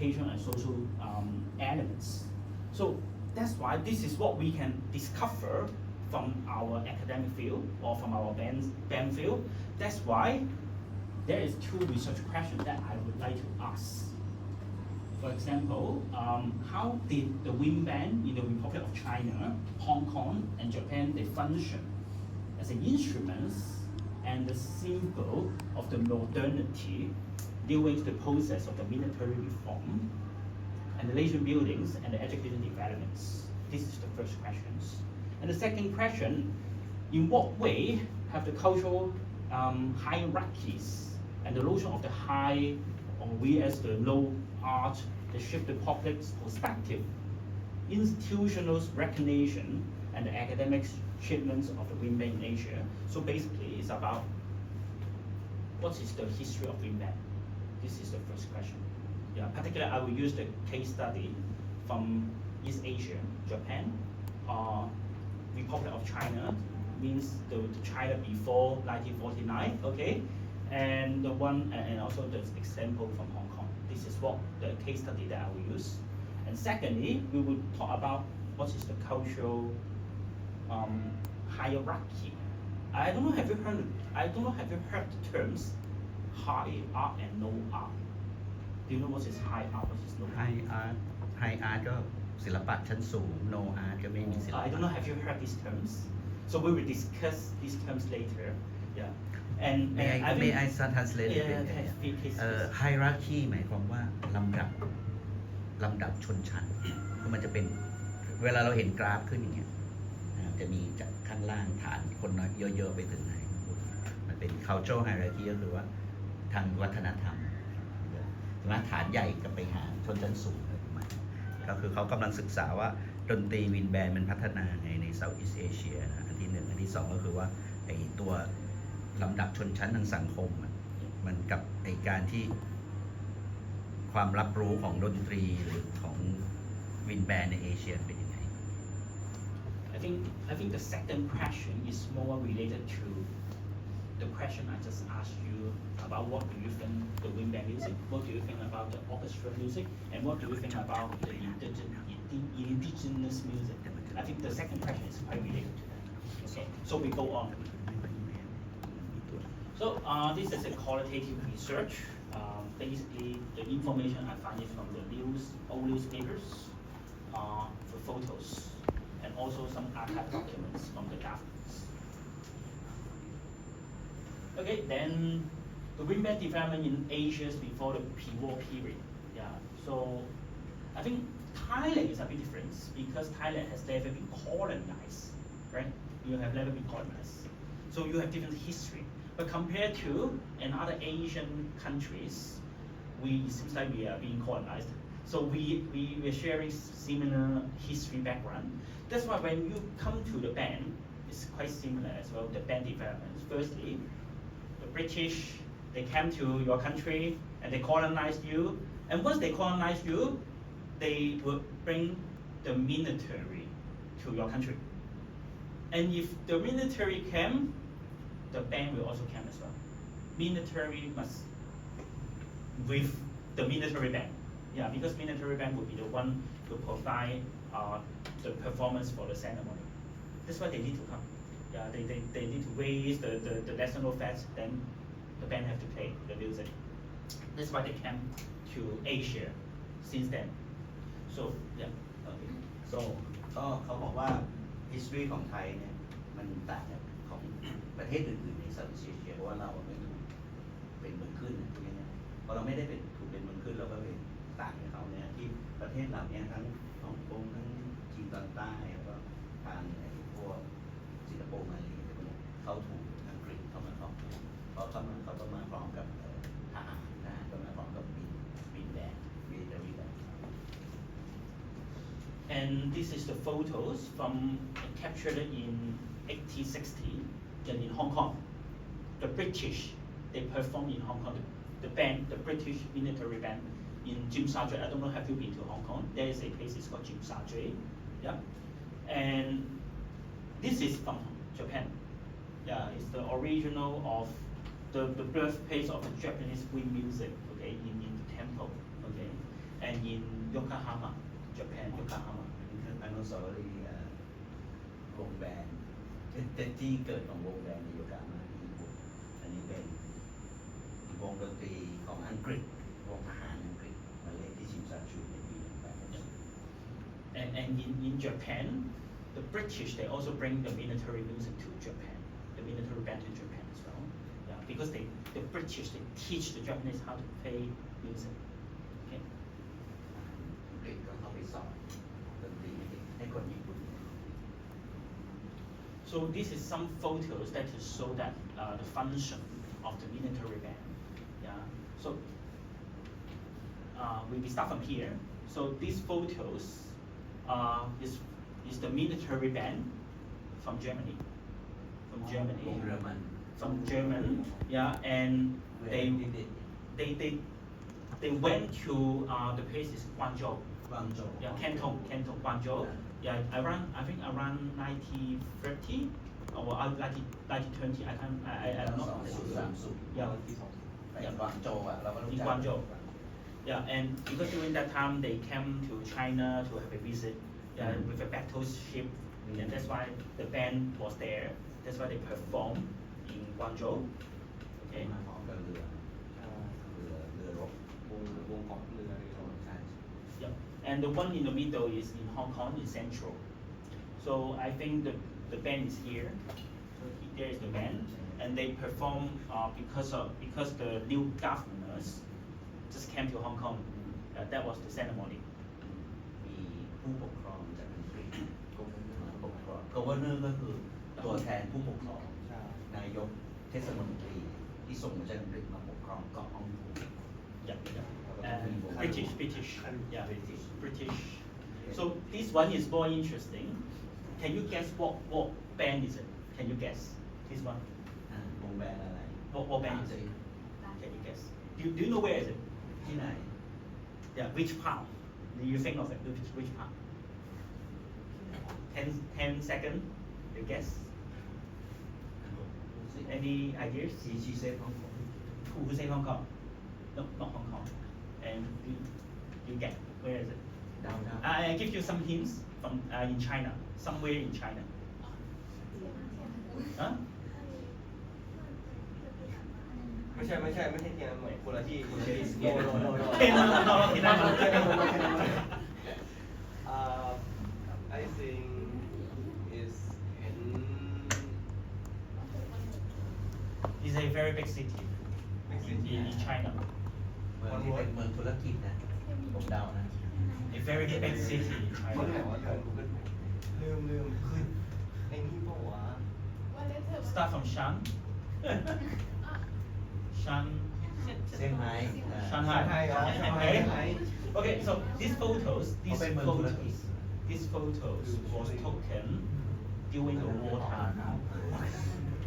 education and social elements. So that's why this is what we can discover from our academic field or from our band field. That's why there is two research questions that I would like to ask. For example, how did the wind band in the Republic of China, Hong Kong, and Japan, they function as an instruments and the symbol of the modernity during the process of the military reform and the nation buildings and the education developments? This is the first question. And the second question, in what way have the cultural hierarchies and the notion of the high or we as the low art, they shift the public's perspective, institutional recognition, and the academic achievements of the wind band in Asia? So basically, it's about what is the history of wind band? This is the first question. Yeah, particularly I will use the case study from East Asia, Japan, Republic of China, means the China before 1949, okay, and the one and also the example from Hong Kong. This is what the case study that I will use. And secondly, we will talk about what is the cultural hierarchy. I don't know have you heard the terms high art and low art? Do you know what is high art, what is low art? High art ก็ศิลปะชั้นสูง no art ก็ไม่มีศิลปะ I don't know have you heard these terms? So we will discuss these terms later. Yeah. And may I translate it? Hierarchy หมายความว่าลำดับชนชั้นคือมันจะเป็นเวลาเราเห็นกราฟขึ้นอย่างเงี้ยจะมีจากข้างล่างฐานคนน้อยเยอะๆไปถึงไหนมันเป็น cultural hierarchy ก็คือว่าทางวัฒนธรรมฐานใหญ่กับไปหาชนชั้นสูงก็คือเขากำลังศึกษาว่าดนตรีวินแบนด์มันพัฒนาไงใน Southeast Asia นะอันที่หนึ่งอันที่สองก็คือว่าไอ้ตัวลำดับชนชั้นทางสังคมมันกับไอ้การที่ความรับรู้ของดนตรีหรือของวินแบนด์ในเอเชียเป็นยังไง I think the second question is more related to the question I just asked you about what do you think the wind band music, what do you think about the orchestra music, and what do you think about the indigenous music. I think the second question is quite related to that. Okay, so we go on. So this is a qualitative research. Basically, the information I find is from the old newspapers, for photos, and also some archive documents from the governments. Okay, then the wind band development in Asia before the pre-war period. Yeah, so I think Thailand is a bit different because Thailand has never been colonized, right? You have never been colonized, so you have different history. But compared to in other Asian countries, it seems like we are being colonized. So we're sharing similar history background. That's why when you come to the band, it's quite similar as well. The band development. Firstly, the British, they came to your country and they colonized you. And once they colonized you, they would bring the military to your country. And if the military came, the band will also come as well. Military must with the military band. Yeah, because military band will be the one to provide the performance for the ceremony. That's why they need to come. Yeah, they need to raise the national fest, then the band have to play the music. That's why they came to Asia since then. So yeah. Okay. So เขาบอกว่า history ของไทยเนี่ยมันต่างจากของประเทศอื่นๆใน Southeast Asia เพราะว่าเราไม่ถูกเป็นเมืองขึ้นเนี่ยพอเราไม่ได้เป็นถูกเป็นเมืองขึ้นเราก็เลยต่างจากเขาเนี่ยที่ประเทศเราเนี่ยทั้งฮ่องกงทั้งจีนตอนใต้แล้วก็ทางพวกสิงคโปร์มาเลเซียเขาถูกอังกฤษเข้ามาครอบครองเพราะเขาก็มาพร้อมกับทหารก็มาพร้อมกับบินแดนmilitary band. And this is the photos from captured in 1860 in Hong Kong. The British, they performed in Hong Kong. The band, the British military band in Tsim Sha Tsui. I don't know, have you been to Hong Kong? There is a place, it's called Tsim Sha Tsui. Yeah. And this is from Japan. Yeah, it's the original of the birthplace of the Japanese wind music, okay, in the temple, okay. and in Yokohama, Japan, Yokohama. อนุสาวรีย์วงแบนเป็นที่เกิดของวงแบนในโยกามาที่ญี่ปุ่นอันนี้เป็นวงดนตรีของอังกฤษวงทหารอังกฤษมาเล่นที่ชิมซาชูในปี1860 And in Japan, the British they also bring the military music to Japan, the military band to Japan as well. Yeah, because the British they teach the Japanese how to play music. Okay. อังกฤษก็เข้าไปสอนดนตรีให้คนญี่ปุ่น So this is some photos that to show that the function of the military band. Yeah. So we start from here. So these photos is the military band from Germany. From Germany. From German. Yeah, and they went to the place is Guangzhou. Yeah, Canton, Guangzhou. Yeah, I think around 1930 or 1920. I don't know. Yeah. In Guangzhou. Yeah, and because during that time they came to China to have a visit with a battleship, and that's why the band was there. That's why they performed in Guangzhou. Okay. มาพร้อมกับเรือรบวงของเรือใช่ Yeah. And the one in the middle is in Hong Kong, in Central. So I think the band is here. So there is the band, and they perform because the new governors just came to Hong Kong. That was the ceremony. มีผู้ปกครองจากอังกฤษปกครอง Governor ก็คือตัวแทนผู้ปกครองนายกเทศมนตรีที่ส่งมาจากอังกฤษมาปกครองเกาะฮ่องกง Yeah. And British. Yeah, British. So this one is more interesting. Can you guess what band is it? Can you guess this one? วงแบนอะไร What band is it? Can you guess? Do you know where is it? ที่ไหน Yeah, which part? Do you think of it? Which part? 10 seconds. You guess? Any ideas? She said Hong Kong. Who say Hong Kong? No, not Hong Kong. And you get where is it? Down. I give you some hints from in China, somewhere in China. Huh? ไม่ใช่เทียนใหม่คนละที่คนละที่ I think is in It's a very big city in China. เมืองที่เป็นเมืองธุรกิจนะผมเดานะ A very big city in คนไหน China. วะลืมคือไอ้นี่ปะวะ Start from Shan. Shan. เซี่ยงไฮ้ Shanghai. Shanghai. Okay, so these photos Open Mobility. was taken during the wartime.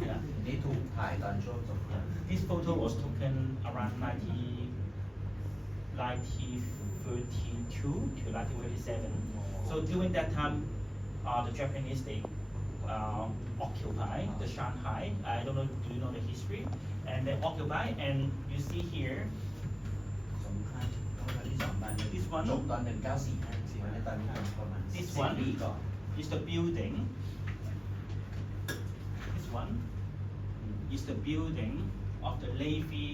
Yeah. นี่ถูกถ่ายตอนช่วงสงคราม This photo was taken around 1932 to 1937. So during that time, the Japanese they occupy the Shanghai. I don't know. Do you know the history? And they occupy, and you see here สงครามโลกครั้งที่สองมัน This one? จบตอน 1945วันนั้นตอนนี้ประมาณ This 10 one ปีก่อน is the building. This one is the building of the Navy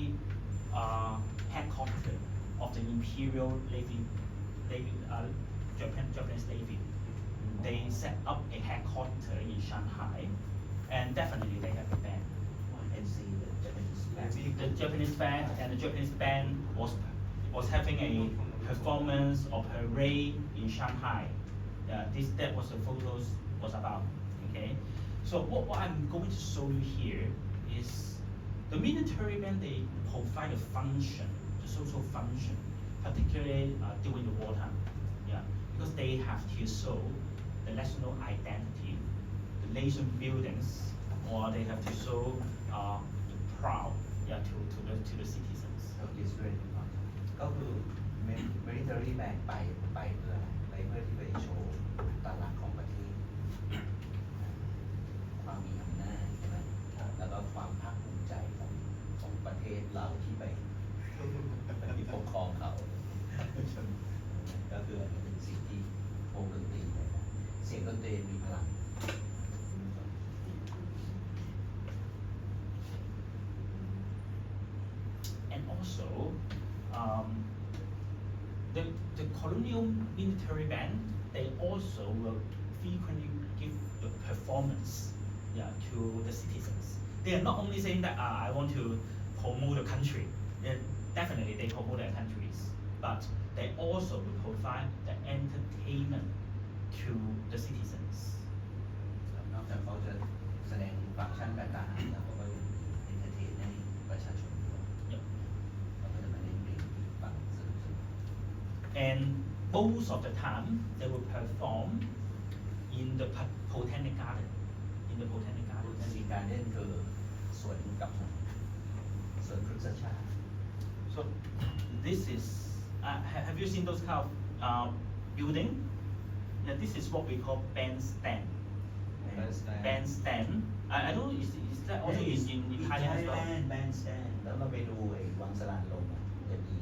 headquarters of the Imperial Navy, Japanese Navy. They set up a headquarters in Shanghai, and definitely they have a band. and see the Japanese flag The Japanese band and the Japanese band was having a performance of parade in Shanghai. That was the photos was about. Okay, so what I'm going to show you here is the military band. They provide a function, the social function, particularly during the wartime. Yeah, because they have to show the national identity, the nation buildings, or they have to show the proud, to the citizens. so it's very important ก็คือ military band ไปเพื่ออะไรไปเพื่อที่ไปโชว์อัตลักษณ์ของประเทศความมีอำนาจใช่ไหมแล้วก็ความภาคภูมิใจของประเทศเราที่ไปปกครองเขา ลัก And also, the colonial military band, they also will frequently give the performance, to the citizens. They are not only saying that I want to promote the country. Definitely they promote their countries, but they also will provide the entertainment to the citizens. นอกจากเขาจะแสดงฟังก์ชันการทหารแล้วเขาก็ยังเอนเตอร์เทนให้ประชาชนด้วย Yep. เขาก็จะมาเล่นเพลงฟังสนุก And most of the time, they will perform in the botanic garden. In the botanic ๆ garden. มีการเล่นคือสวนกับสวนพฤกษชาติ So this is, have you seen those kind of building? Yeah, this is what we call bandstand. Bandstand. I don't know, is that also in Thailand as well? แบนสแตนแล้วเราไปดูไอ้วังสลานลมอะจะมี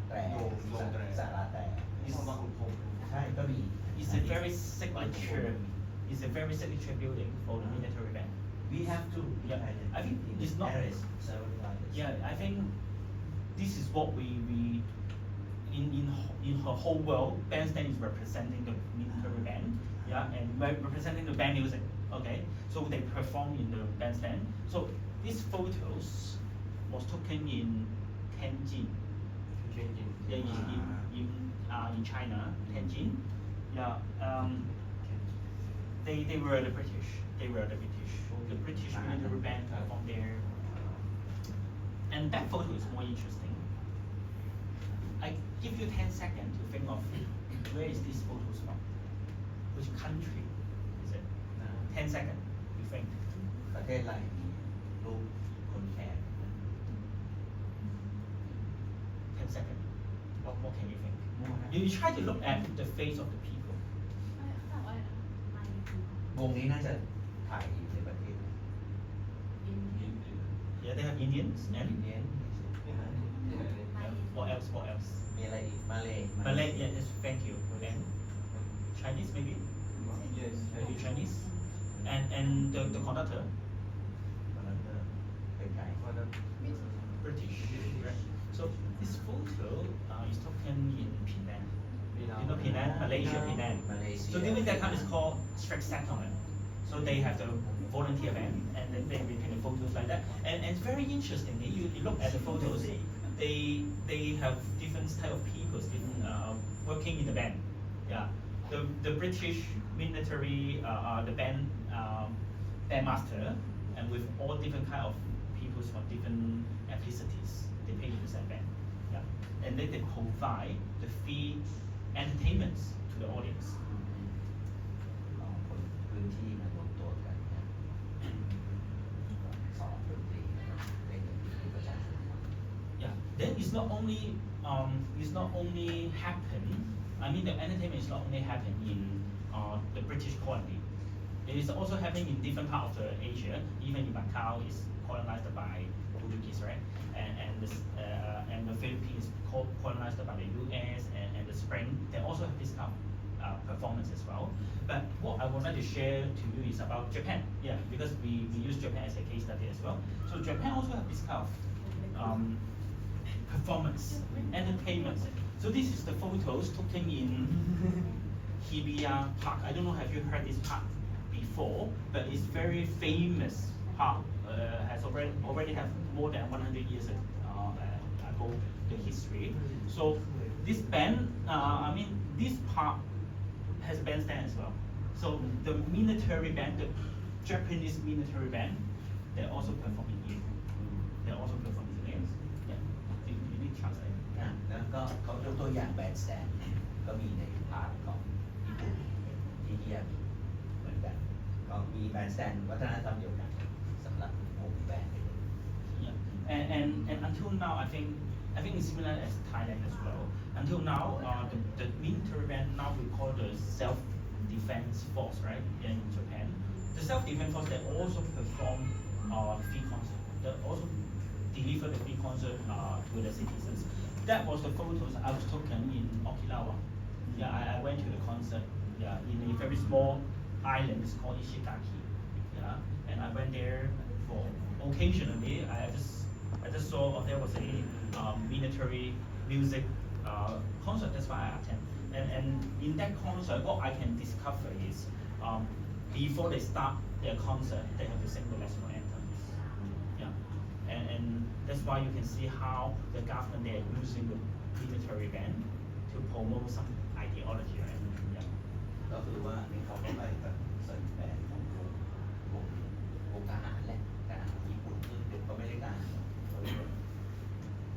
แตรสาราแตร นี่ของบางขุนพรหม ใช่ก็มี It's a very signature. It's a very signature building for the military band. we have to Yeah, I think it's not- Paris several times. Yeah, I think this is what we in her whole world, bandstand is representing the military band, and representing the band music. Okay, so they perform in the bandstand. So these photos was taken in Tianjin. Yeah, in China, Tianjin. Yeah, they were the British. They were the British. The British military band performed there. And that photo is more interesting. I give you 10 seconds to think of where is this photo from? Which country is it? 10 seconds, you think. ประเทศอะไรมีรูปคนแขก 10 seconds. What can you think? You try to look at the face of the people. วงนี้น่าจะถ่ายอยู่ในประเทศ Yeah, they have Indians อิ and นเดียน what else? What else? มีอะไรอีกมาเลย Malay, yes, thank you. And Chinese maybe? Yes. Maybe Chinese? And the conductor? วันนั้นก็เป็นไก่ วันนั้น British. Right? So this photo is taken in Penang. You know Penang, Malaysia, Penang. Malaysia. So during that time it's called strict settlement. So they have the volunteer band and then they take the photos like that. And it's very interesting. You look at the photos, they have different type of people, different working in the band. Yeah. The British military the bandmaster and with all different kind of people from different ethnicities. They play in the same band. Yeah. And then they provide the free entertainments to the audience. เอาคนพื้นที่มารวมตัวกันนะสอนดนตรีนะครับเล่นดนตรีให้ประชาชนฟัง Yeah. Then it's not only happen. I mean the entertainment is not only happen in the British colony. It is also happening in different parts of the Asia. Even in Macau is colonized by Portuguese, right? And the Philippines colonized by the US and the Spring. They also have this kind of performance as well. But what I would like to share to you is about Japan. Yeah, because we use Japan as a case study as well. So Japan also have this kind of performance, entertainment. So this is the photos taken in Hibiya Park. I don't know, have you heard this park before? But it's very famous park. Has already have more than 100 years ago the history. So this band, this park has a bandstand as well. So the military band, the Japanese military band, they're also performing here. They're also performing here. Yeah. You need to translate. นะแล้วก็เขายกตัวอย่างแบนด์สแตนก็มีในพาร์ทของญี่ปุ่นที่เยี่ยมเหมือนกันก็มีแบนด์สแตนวัฒนธรรมเดียวกันสำหรับวงแบนด์ Yeah. And until now, I think it's similar as Thailand as well. Until now, the military band now we call the self-defense force, right? In Japan, the self-defense force they also perform free concert. They also deliver the free concert to the citizens. That was the photos I was taken in Okinawa. Yeah, I went to the concert. Yeah, in a very small island is called Ishigaki. Yeah, and I went there for occasionally. I just saw there was a military music concert. That's why I attend. And in that concert, what I can discover is before they start their concert, they have to sing the national anthems. Yeah, and that's why you can see how the government they are using the military band to promote some ideology. Right? Yeah. ก็คือว่านี่เขาก็ไปกับเซิร์ฟแบนของวงทหารแหละทหารญี่ปุ่นซึ่งเขาไม่ได้การ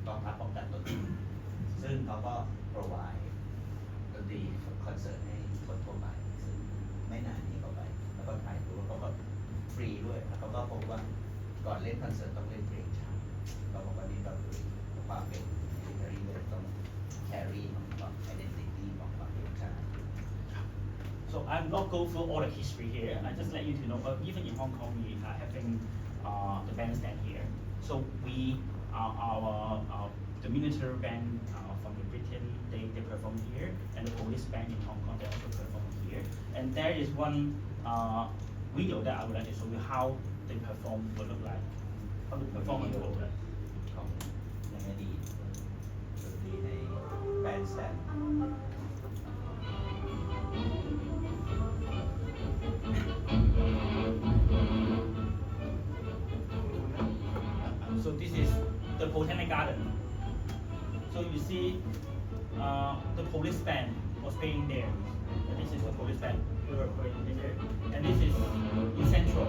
กองทัพป้องกันตนเองซึ่งเขาก็ provide ดนตรีคอนเสิร์ตให้คนทั่วไปซึ่งไม่นานนี้เขาไปแล้วก็ถ่ายรูปเขาก็ฟรีด้วยแล้วเขาก็พบว่าก่อนเล่นคอนเสิร์ตต้องเล่นเพลงชาติเขาบอกว่านี่ก็คือความเป็นมิลิเตอรี่เลยต้องแครี่ของ identity ของความเป็นชาติ So I'm not go through all the history here. I just let you to know. Even in Hong Kong, we are having the bandstand here. So we the military band from the Britain they perform here, and the police band in Hong Kong they also perform here. And there is one video that I would like to show you how they perform will look like. How the performance will look like. ของในอดีตดนตรีในแบนด์สแตนด์ So this is the Botanic Garden. So you see the police band was playing there. And this is the police band. We were playing there. And this is in Central.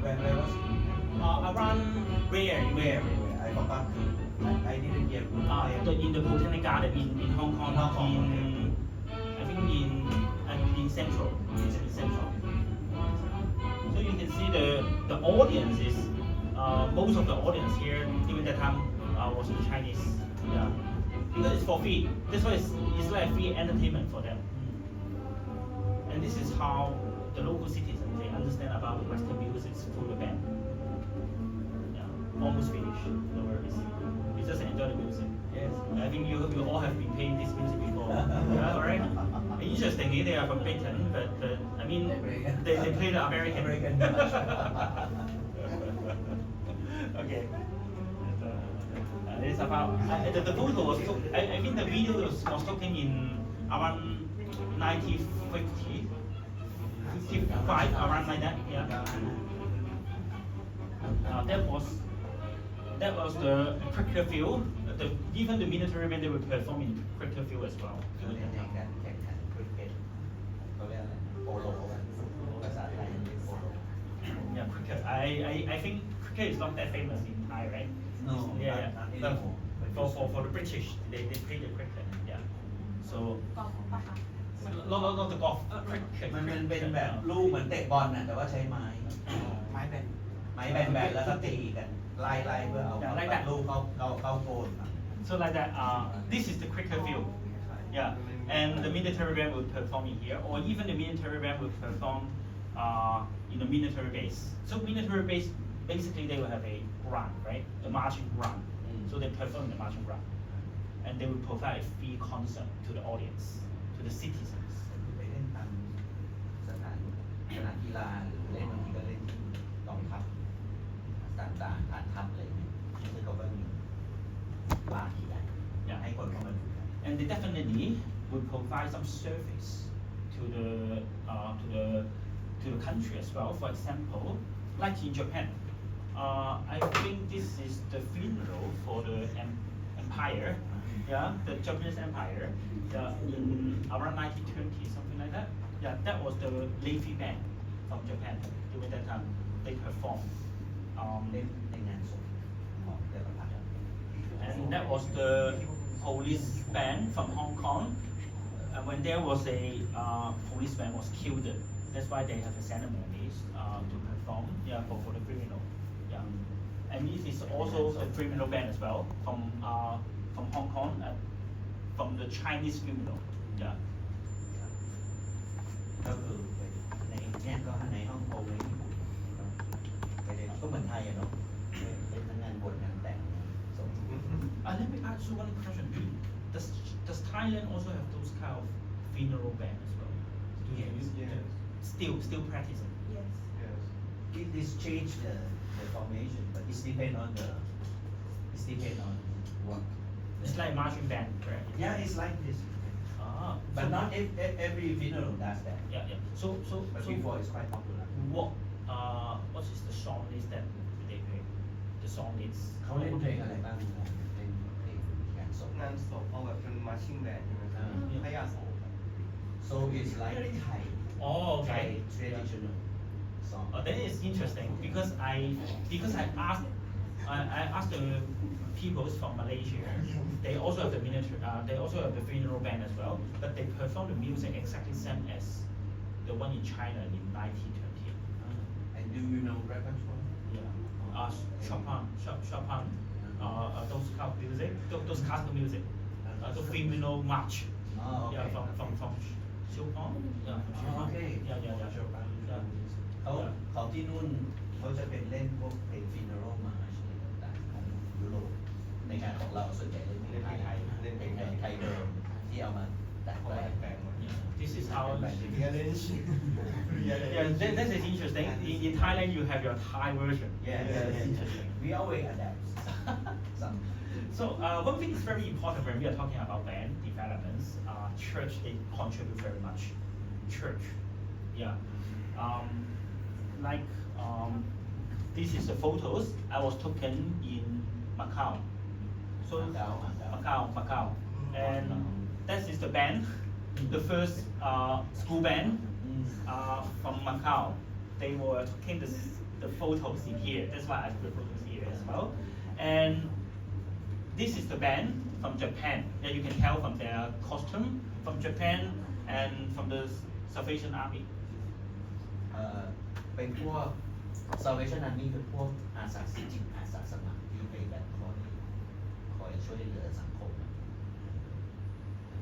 Where was it? Around where? I forgot. I didn't hear. In the Botanic Garden in Hong Kong. I think in Central. It's in Central. So you can see the audience is most of the audience here during that time was in Chinese. Yeah. Because it's for free. That's why it's like free entertainment for them. And this is how the local citizens they understand about Western music through the band. Yeah. Almost finished. No worries. You just enjoy the music. Yes. I think you all have been playing this music before. Yeah, right? Interestingly, they are from Britain, but I mean, they play the American. Okay. It's about the photo was. I think the video was taken in around 1950, 55, around like that. Yeah. That was the cricket field. Even the military men they would perform in cricket field as well. ในการแข่งขันคริกเก็ตเขาเรียกอะไรโปโลภาษาไทยเรียกโปโล Yeah, cricket. I think cricket is not that famous in Thai, right? No, Yeah, not yeah. anymore. For the British, they play the cricket. Yeah. So กอล์ฟปะคะ not the golf. Cricket. มันเป็นแบบลูกเหมือนเตะบอลน่ะแต่ว่าใช้ไม้ ไม้แบน ไม้แบนๆแล้วก็ตีกันไล่เพื่อเอาลูกเข้าโกน So like that. This is the cricket field. Yeah. And the military band would perform in here, or even the military band would perform in the military base. So military base, basically they will have a run, right? A marching run. So they perform the marching run, and they will provide a free concert to the audience, to the citizens. ไปเล่นตามสถานกีฬาหรือเล่นบางทีก็เล่นที่กองทัพต่างๆฐานทัพอะไรอย่างเงี้ยซึ่งเขาก็มีลานที่ใหญ่ให้คนเข้ามาดู And they definitely will provide some service to the country as well. For example, like in Japan, I think this is the funeral for the empire, yeah, the Japanese empire, in around 1920, something like that. Yeah, that was the Navy band from Japan during that time. They performed. เล่นในงานศพของเจ้าพระพักตร์ And that was the police band from Hong Kong. And when there was a policeman was killed, that's why they have a ceremonies to perform, yeah, for the criminal, yeah. And this is also the criminal band as well from Hong Kong, from the Chinese criminal, yeah. ก็คือในเนี่ยก็ในฮ่องกงในญี่ปุ่นไปเล่นก็เหมือนไทยอะเนาะเล่นทั้งงานบวชงานแต่ง let me ask you one question. Does Thailand also have those kind of funeral band as well? Do you Yes. still practicing? Yes. Yes. It is change the formation, but it's depend on what. It's like marching band, correct? Yeah, it's like this. Ah, But so not every funeral does that. Yeah, yeah. So But before it's quite popular. what is the song list that they play? The song list. เขาเล่นเพลงอะไรบ้างเล่นเพลงงานศพ งานศพเอาแบบเป็นมาร์ชิ่งแบนด์ใช่ไหมครับ อ่า พระยาโศกครับ so it's like Thai Oh, Thai okay. traditional song That is interesting because I asked the people from Malaysia. They also have the they also have the funeral band as well, but they perform the music exactly same as the one in China in 1920. and do you know repertoire Yeah. Chopin. Those kind of music, those classical music, the funeral march. oh Yeah, okay from Chopin. Yeah, from Chopin. Okay. Yeah. Yeah. เขาที่นู่นเขาจะเป็นเล่นพวกเพลง funeral march ต่างๆของยุโรปในงานของเราส่วนใหญ่เล่นเพลงไทยเล่นเพลงไทยเดิมที่เอามาดัด เขา แปล ดั ง ดแปลงหมด Yeah. This is how. Rearrange Yeah, that is interesting. In Thailand, you have your Thai version. yeah That's interesting. we always adapt some So one thing is very important when we are talking about band developments. Church they contribute very much. Church, yeah. Like this is the photos I was taken in Macau. So Macau, and that is the band, the first school band from Macau. They were taking the photos in here. That's why I put the photos here as well. And this is the band from Japan. And you can tell from their costume from Japan and from the Salvation Army. เป็นพวก Salvation Army คือพวกอาสาจิตอาสาสมัครที่ไปแบบคอยช่วยเหลือสังคมอะ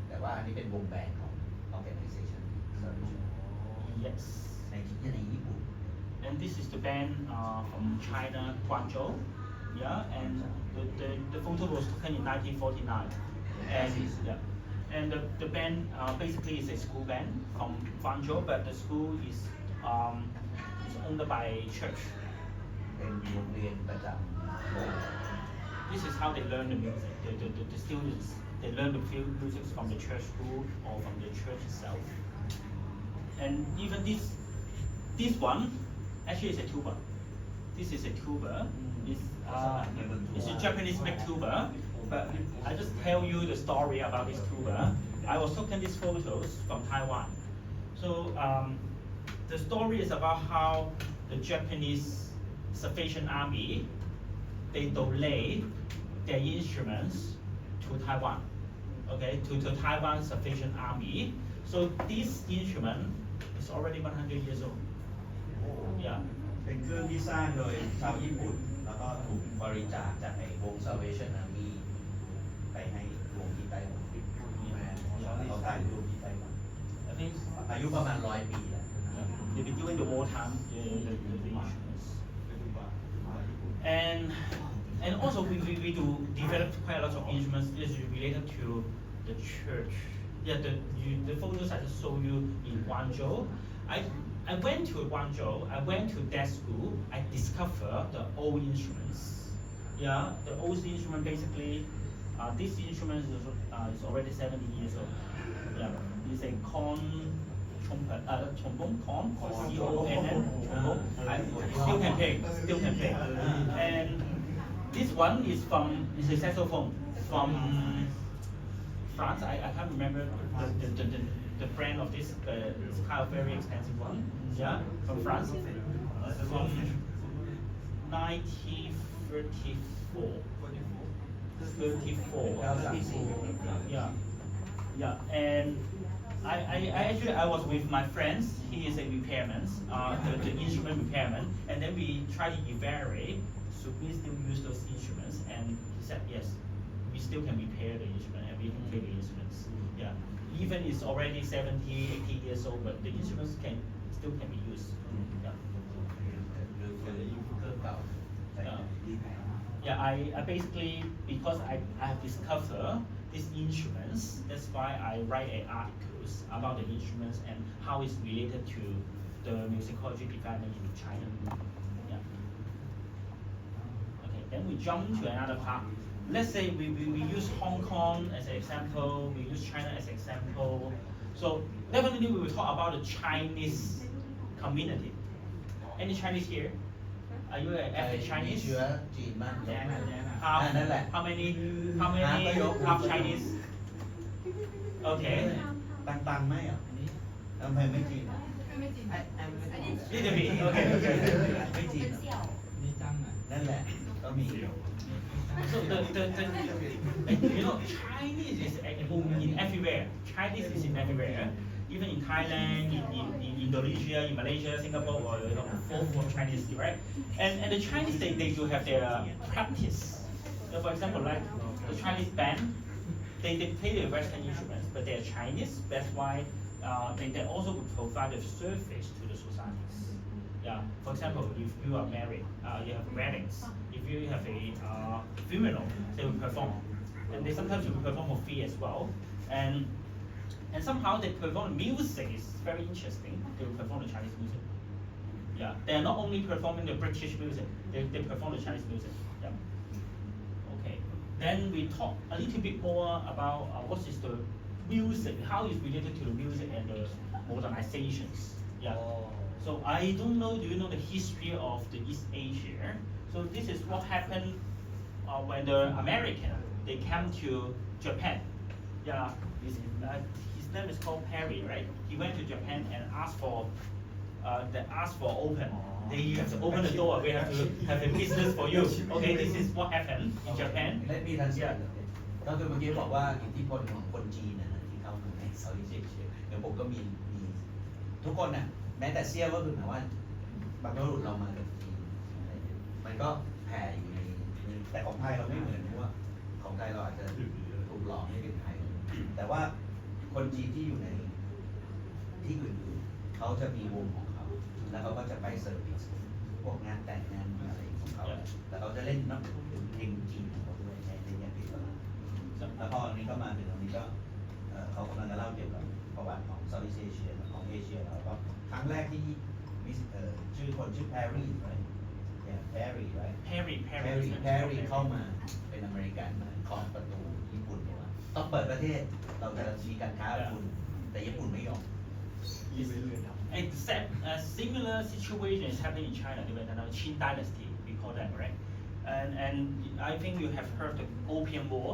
แต่ว่าอันนี้เป็นวงแบนของ organization Salvation Yes. ในญี่ปุ่น And this is the band from China, Guangzhou. Yeah, and the photo was taken in 1949. And yeah, and the band basically is a school band from Guangzhou, but the school is owned by church. เป็นโรงเรียนประจำโบสถ์ This is how they learn the music. The students they learn the music from the church school or from the church itself. And even this one actually is a tuba. This is a tuba. It's a Japanese made tuba. But I just tell you the story about this tuba. I was taking these photos from Taiwan. So the story is about how the Japanese Salvation Army they donate their instruments to Taiwan. Okay, to Taiwan Salvation Army. So this instrument is already 100 years old. Yeah. เป็นเครื่องที่สร้างโดยชาวญี่ปุ่น แล้วก็ถูกบริจาคจากไอ้วง Salvation Army ไปให้วงที่ไต้หวันเขาตั้งวงที่ไต้หวัน I think อายุประมาณ100 ปีแล้ว they've been doing the wartime the instruments. And also we do develop quite a lot of instruments is related to the church. Yeah, the photos I just showed you in Guangzhou. I went to Guangzhou. I went to that school. I discovered the old instruments. Yeah, the old instrument basically. This instrument is already 70 years old. Yeah, it's a corn trumpet, trombone, corn, C-O-N-N, trombone. I still can play. And this one is a saxophone from France. I can't remember the brand of this. It's kind of very expensive one. Yeah, from France. From 1934. 34. Yeah. And I was with my friends. He is a repairman, the instrument repairman, and then we tried to evaluate. So we still use those instruments, and he said yes, we still can repair the instrument and we can play the instruments. Yeah, even it's already 70, 80 years old, but the instruments still can be used. Yeah. หรือเครื่องเก่าใส่รีแพร์ Yeah, I basically, because I have discovered these instruments, that's why I write articles about the instruments and how it's related to the musicology development in China. Yeah. Okay, then we jump to another part. Let's say we use Hong Kong as an example, we use China as an example. So definitely we will talk about the Chinese community. Any Chinese here? Are you an ethnic มี Chinese? เชื้อจีนบ้างยกมือ นั่นแหละ How many ก็ยก half Chinese? Okay. ตังไหมอ่ะทำไมไม่จีนอ่ะ Little bit. Okay. ไม่จีนอ่ะนั่นแหละก็มี So the you know Chinese is in everywhere. Chinese is in everywhere. Even in Thailand, in Indonesia, in Malaysia, Singapore, or full of Chinese, right? And the Chinese they do have their practice. So for example, like the Chinese band, they play the Western instruments, but they're Chinese. That's why they also would provide a service to the societies. Yeah. For example, if you are married, you have weddings. If you have a funeral, they will perform, and they sometimes will perform for free as well. And somehow they perform music is very interesting. They will perform the Chinese music. Yeah, they are not only performing the British music, they perform the Chinese music. Yeah. Okay. Then we talk a little bit more about what is the music, how it's related to the music and the modernizations. Yeah. So I don't know, do you know the history of the East Asia? So this is what happened when the American, they came to Japan. Yeah, his name is called Perry, right? He went to Japan and asked for open. They have to open the door. We have to have a business for you. Okay, this is what happened in Japan. Let me translate ก็คือเมื่อกี้บอกว่าอิทธิพลของคนจีนนะที่เข้ามาในเซาท์อีสต์เอเชียเดี๋ยวผมก็มีทุกคนน่ะแม้แต่เซี่ยวก็คือหมายว่าบรรพบุรุษเรามาจากจีนอะไรอย่างเงี้ยมันก็แผ่อยู่ในแต่ของไทยเราไม่เหมือนเพราะว่าของไทยเราอาจจะถูกหลอกให้เป็นไทยแต่ว่าคนจีนที่อยู่ในที่อื่นๆเขาจะมีวงของเขาแล้วเขาก็จะไปเซอร์วิสพวกงานแต่งงานอะไรของเขาแต่เขาจะเล่นนับเพลงจีนของเขาด้วยในเนี่ยปีละแล้วพออันนี้ก็มาถึงตรงนี้ก็เขากำลังจะเล่าเกี่ยวกับประวัติของเซาท์อีสต์เอเชียของเอเชียแล้วก็ครั้งแรกที่มีชื่อคนชื่อแพรรี่อะไรแพรรี่ไรแพรรี่เข้ามาเป็นอเมริกันมาเคาะประตูญี่ปุ่นบอกว่าต้องเปิดประเทศเราจะมีการค้ากับคุณแต่ญี่ปุ่นไม่ยอม Except a similar situation is happening in China during the Qin dynasty, we call that, right? And I think you have heard the Opium War.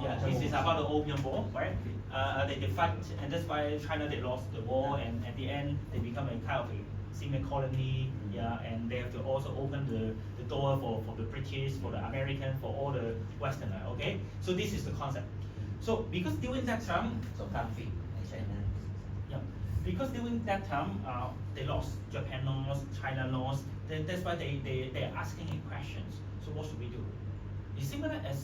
Yeah, this is about the Opium War, right? They fight, and that's why China they lost the war, and at the end they become a kind of a single colony. Yeah, and they have to also open the door for the British, for the American, for all the Westerner. Okay, so this is the concept. So because during that time, สงครามฝิ่นในไชน่า yeah, because during that time they lost, Japan lost, China lost. That's why they're asking questions. So what should we do? It's similar as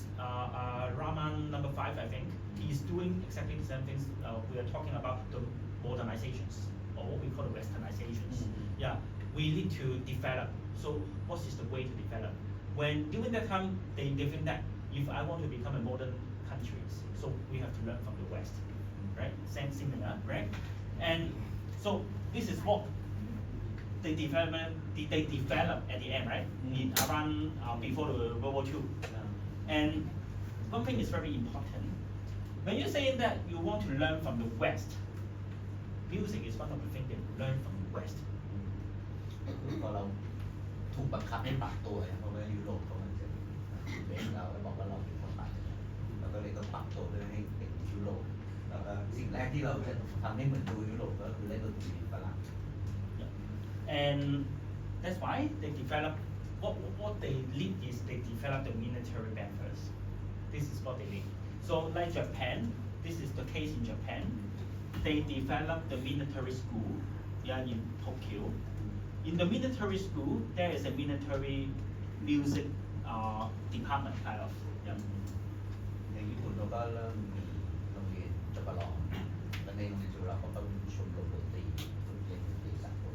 Raman number 5, I think. He's doing exactly the same things. We are talking about the modernizations, or what we call the westernizations. Yeah, we need to develop. So what is the way to develop? When during that time, they think that if I want to become a modern country, so we have to learn from the West, right? Same similar, right? And so this is what they develop at the end, right? In around before the World War II. And one thing is very important. When you're saying that you want to learn from the West, music is one of the things that you learn from the West. คือพอเราถูกบังคับให้ปรับตัวเพราะว่ายุโรปเขามันจะเว้นเราแล้วบอกว่าเราเป็นคนปรับเราก็เลยต้องปรับตัวเพื่อให้เป็นยุโรปแล้วก็สิ่งแรกที่เราจะทำให้เหมือนดูยุโรปก็คือเล่นดนตรีฝรั่ง And that's why they develop what they lead is they develop the military band first. This is what they lead. So like Japan, this is the case in Japan. They develop the military school, yeah, in Tokyo. In the military school, there is a military music department kind of. Yeah. ในญี่ปุ่นเราก็เริ่มมีโรงเรียนจบลอและในโรงเรียนจบลอเขาก็มีชมรมดนตรีฝึกเล่นดนตรีสากล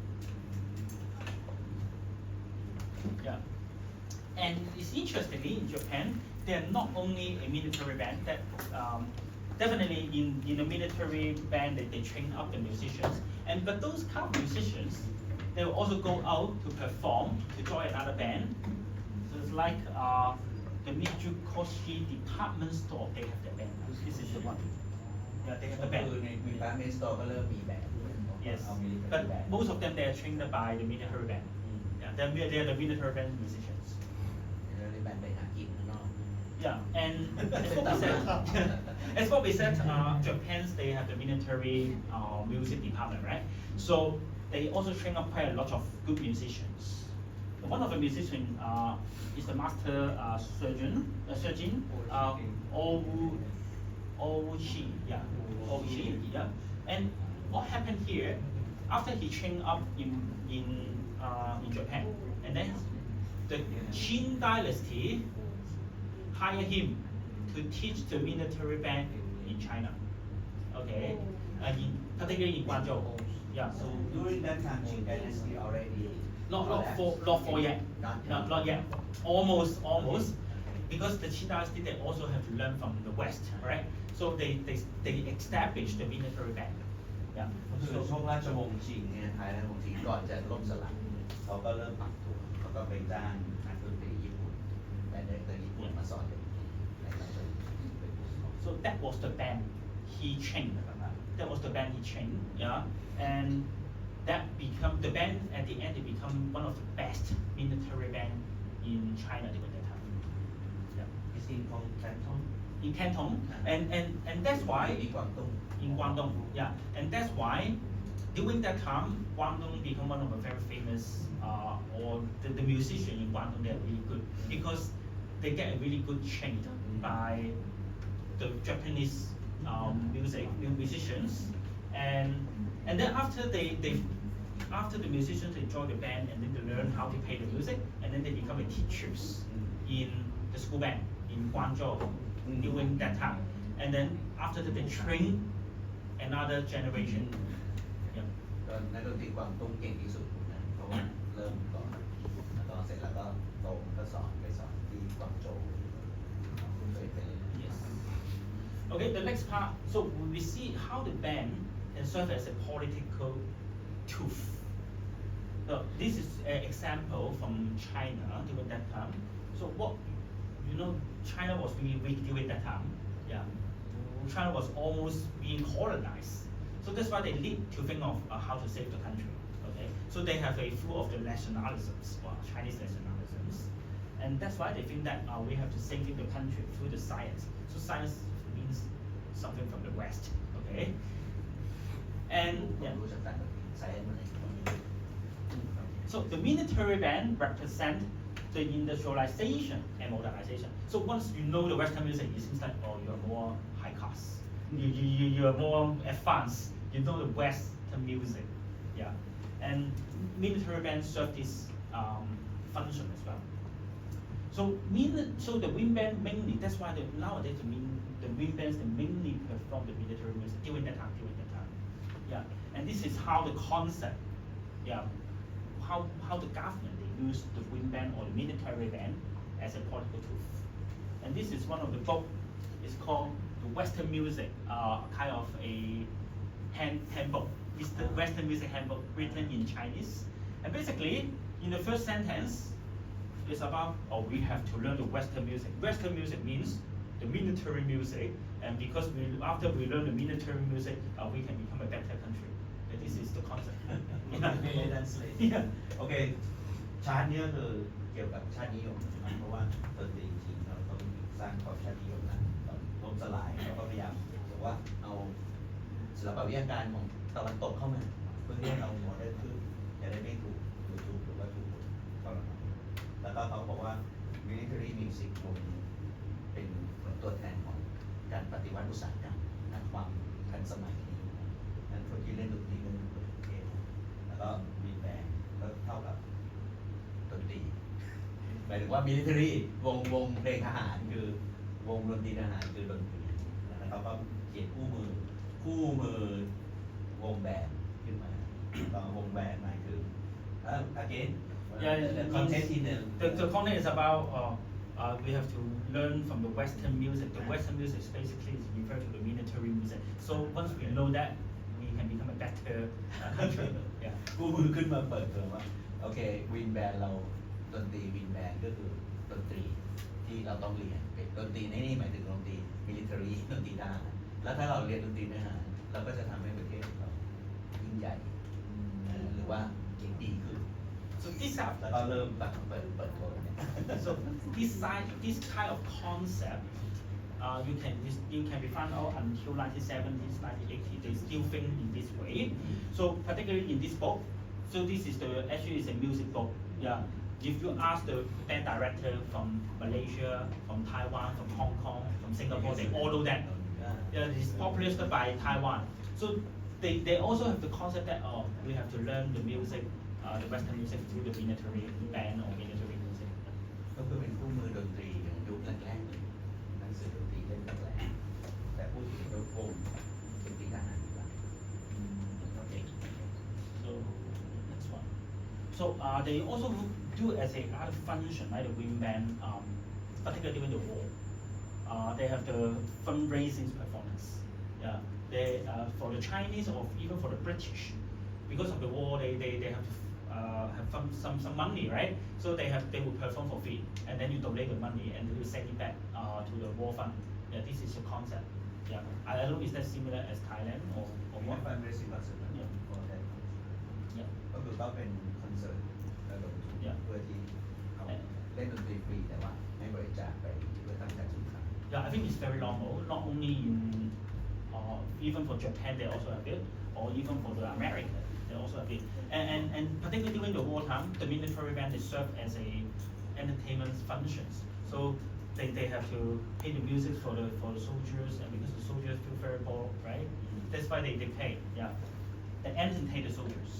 Yeah. And it's interestingly in Japan, they're not only a military band. That definitely in the military band they train up the musicians, but those kind of musicians they will also go out to perform to join another band. So it's like the Mitsukoshi department store. They have the band. This is the one. Yeah, they have the band. คือใน department store ก็เริ่มมีแบนด์ Yes, เอา military but band most of them they are trained by the military band. Yeah, they're the military band musicians. แล้วในแบนด์ไปหากินข้างนอก Yeah, and as what we said, Japan's they have the military music department, right? So they also train up quite a lot of good musicians. One of the musicians is the master surgeon, Owuchi, yeah. And what happened here? After he trained up in Japan, and then the Qin dynasty hired him to teach the military band in China. Okay, particularly in Guangzhou. Yeah. so during that time Qing dynasty already Not for yet. Not yet. Almost. Because the Qin dynasty they also have to learn from the West, right? So they established the military band. Yeah. ก็คือช่วงราชวงศ์ชิงเนี่ยท้ายราชวงศ์ชิงก่อนจะล่มสลายเขาก็เริ่มปรับตัวเขาก็ไปจ้างนักดนตรีญี่ปุ่นและเด็กญี่ปุ่นมาสอนเด็กในราชวงศ์ชิง So that was the band he trained. Yeah, and that become the band at the end. It become one of the best military band in China during that time. Yeah. Is in Canton In Canton, and that's why ที่กวางตุ้ง in Guangdong, yeah, and that's why during that time Guangdong become one of the very famous or the musician in Guangdong they're really good because they get a really good trained by the Japanese musicians, and then after after the musicians they join the band and then they learn how to play the music and then they become teachers in the school band in Guangzhou during that time, and then after that they train another generation. Yeah. ก็นักดนตรีกวางตุ้งเก่งที่สุดนะเพราะว่าเริ่มก่อนแล้วก็เสร็จแล้วก็โตก็สอนไปสอนที่กวางโจวเคยเป็น Yes. Okay, the next part. So we see how the band can serve as a political tool. So this is an example from China during that time. So what China was really weak during that time. Yeah, China was almost being colonized. So that's why they need to think of how to save the country. Okay, so they have a few of the nationalisms, Chinese nationalisms, and that's why they think that we have to save the country through the science. So science means something from the West. Okay, and ผม yeah. รู้จักการดนตรีไซเอนซ์มาเลย So the military band represent the industrialization and modernization. So once you know the Western music, it seems like you're more high class. You're more advanced. You know the Western music, yeah. And military bands serve this function as well. So the wind band mainly. That's why nowadays the wind bands they mainly perform the military music during that time. Yeah. And this is how the concept, yeah, how the government they use the wind band or the military band as a political tool. And this is one of the book. It's called the Western Music, kind of a handbook. It's the Western Music handbook written in Chinese. And basically, in the first sentence, it's about we have to learn the Western music. Western music means the military music, and because after we learn the military music, we can become a better country. And this is the concept. Yeah. โอเคชาตินี้ก็คือเกี่ยวกับชาตินิยมนะเพราะว่าดนตรีจริงเราต้องสร้างความชาตินิยมนะตอนล่มสลายเราก็พยายามบอกว่าเอาศิลปวิทยาการของตะวันตกเข้ามาเพื่อที่ให้เราโมเดิร์นขึ้นจะได้ไม่ถูกดูถูกหรือว่าถูกทรมานแล้วก็เขาบอกว่า military music เป็นเหมือนตัวแทนของการปฏิวัติอุตสาหกรรมและความทันสมัยนี้นั้นคนที่เล่นดนตรีก็คือประเทศแล้วก็มีแบนด์ก็เท่ากับดนตรีหมายถึงว่า military วงเพลงทหารคือวงดนตรีทหารคือดนตรีแล้วเขาก็เขียนคู่มือวงแบนด์ขึ้นมาก็วงแบนด์หมายคือagain the content in the content is about we have to learn from the Western music. The Western music is basically is referred to the military music. So once we know that, we can become a better country. Yeah. กู้มือขึ้นมาเปิดเผยว่าโอเควินแบนเราดนตรีวินแบนก็คือดนตรีที่เราต้องเรียนเป็นดนตรีในนี่หมายถึงดนตรี military ดนตรีทหารแล้วถ้าเราเรียนดนตรีทหารเราก็จะทำให้ประเทศเรายิ่งใหญ่หรือว่าเก่งดีขึ้น So this are แล้วก็เริ่มแบบเปิดโลกเนี่ย so this kind of concept you can be found out until 1970s, 1980s. They still think in this way. So particularly in this book, so this is actually is a music book. Yeah. If you ask the band director from Malaysia, from Taiwan, from Hong Kong, from Singapore, they all know that. Yeah, it's populated by Taiwan. So they also have the concept that we have to learn the music, the Western music through the military band or military music. ก็คือเป็นคู่มือดนตรีอย่างยุคแรกๆเลยหนังสือดนตรีเล่มแรกๆแต่พูดถึงวงดนตรีทหารดีกว่า Okay. So next one. So they also do as a other function, like the wing band, particularly during the war. They have the fundraising performance. Yeah. They for the Chinese or even for the British, because of the war, they have to have some money, right? So they will perform for free, and then you donate the money, and they will send it back to the war fund. Yeah, this is the concept. Yeah, I don't know is that similar as Thailand or what? fundraising concept Yeah. Yeah. ก็คือเขาเป็นคอนเสิร์ตระดมทุนเพื่อที่เขาเล่นดนตรีฟรีแต่ว่าให้บริจาคไปเพื่อตั้งใจสงคราม Yeah, I think it's very normal. Not only in even for Japan, they also have it, or even for the America, they also have it. And particularly during the wartime, the military band they serve as a entertainment functions. So they have to pay the music for the soldiers, and because the soldiers feel very poor, right? That's why they pay. Yeah, they entertain the soldiers.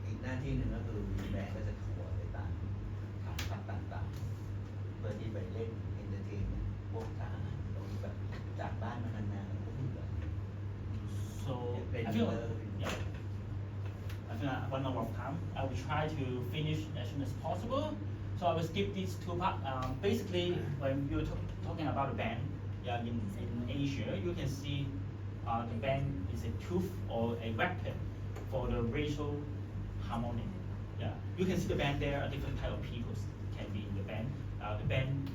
อีกหน้าที่หนึ่งก็คือมีแบนด์ก็จะทัวร์ไปตามฐานทัพต่างๆเพื่อที่ไปเล่นเอนเตอร์เทนพวกทหารตรงนี้แบบจากบ้านมานานๆพวกนี้แบบ So I feel yeah. I think one hour of time. I will try to finish as soon as possible. So I will skip these two parts. Basically, when you're talking about the band, yeah, in Asia, you can see the band is a tool or a weapon for the racial harmony. Yeah, you can see the band there. A different type of people can be in the band.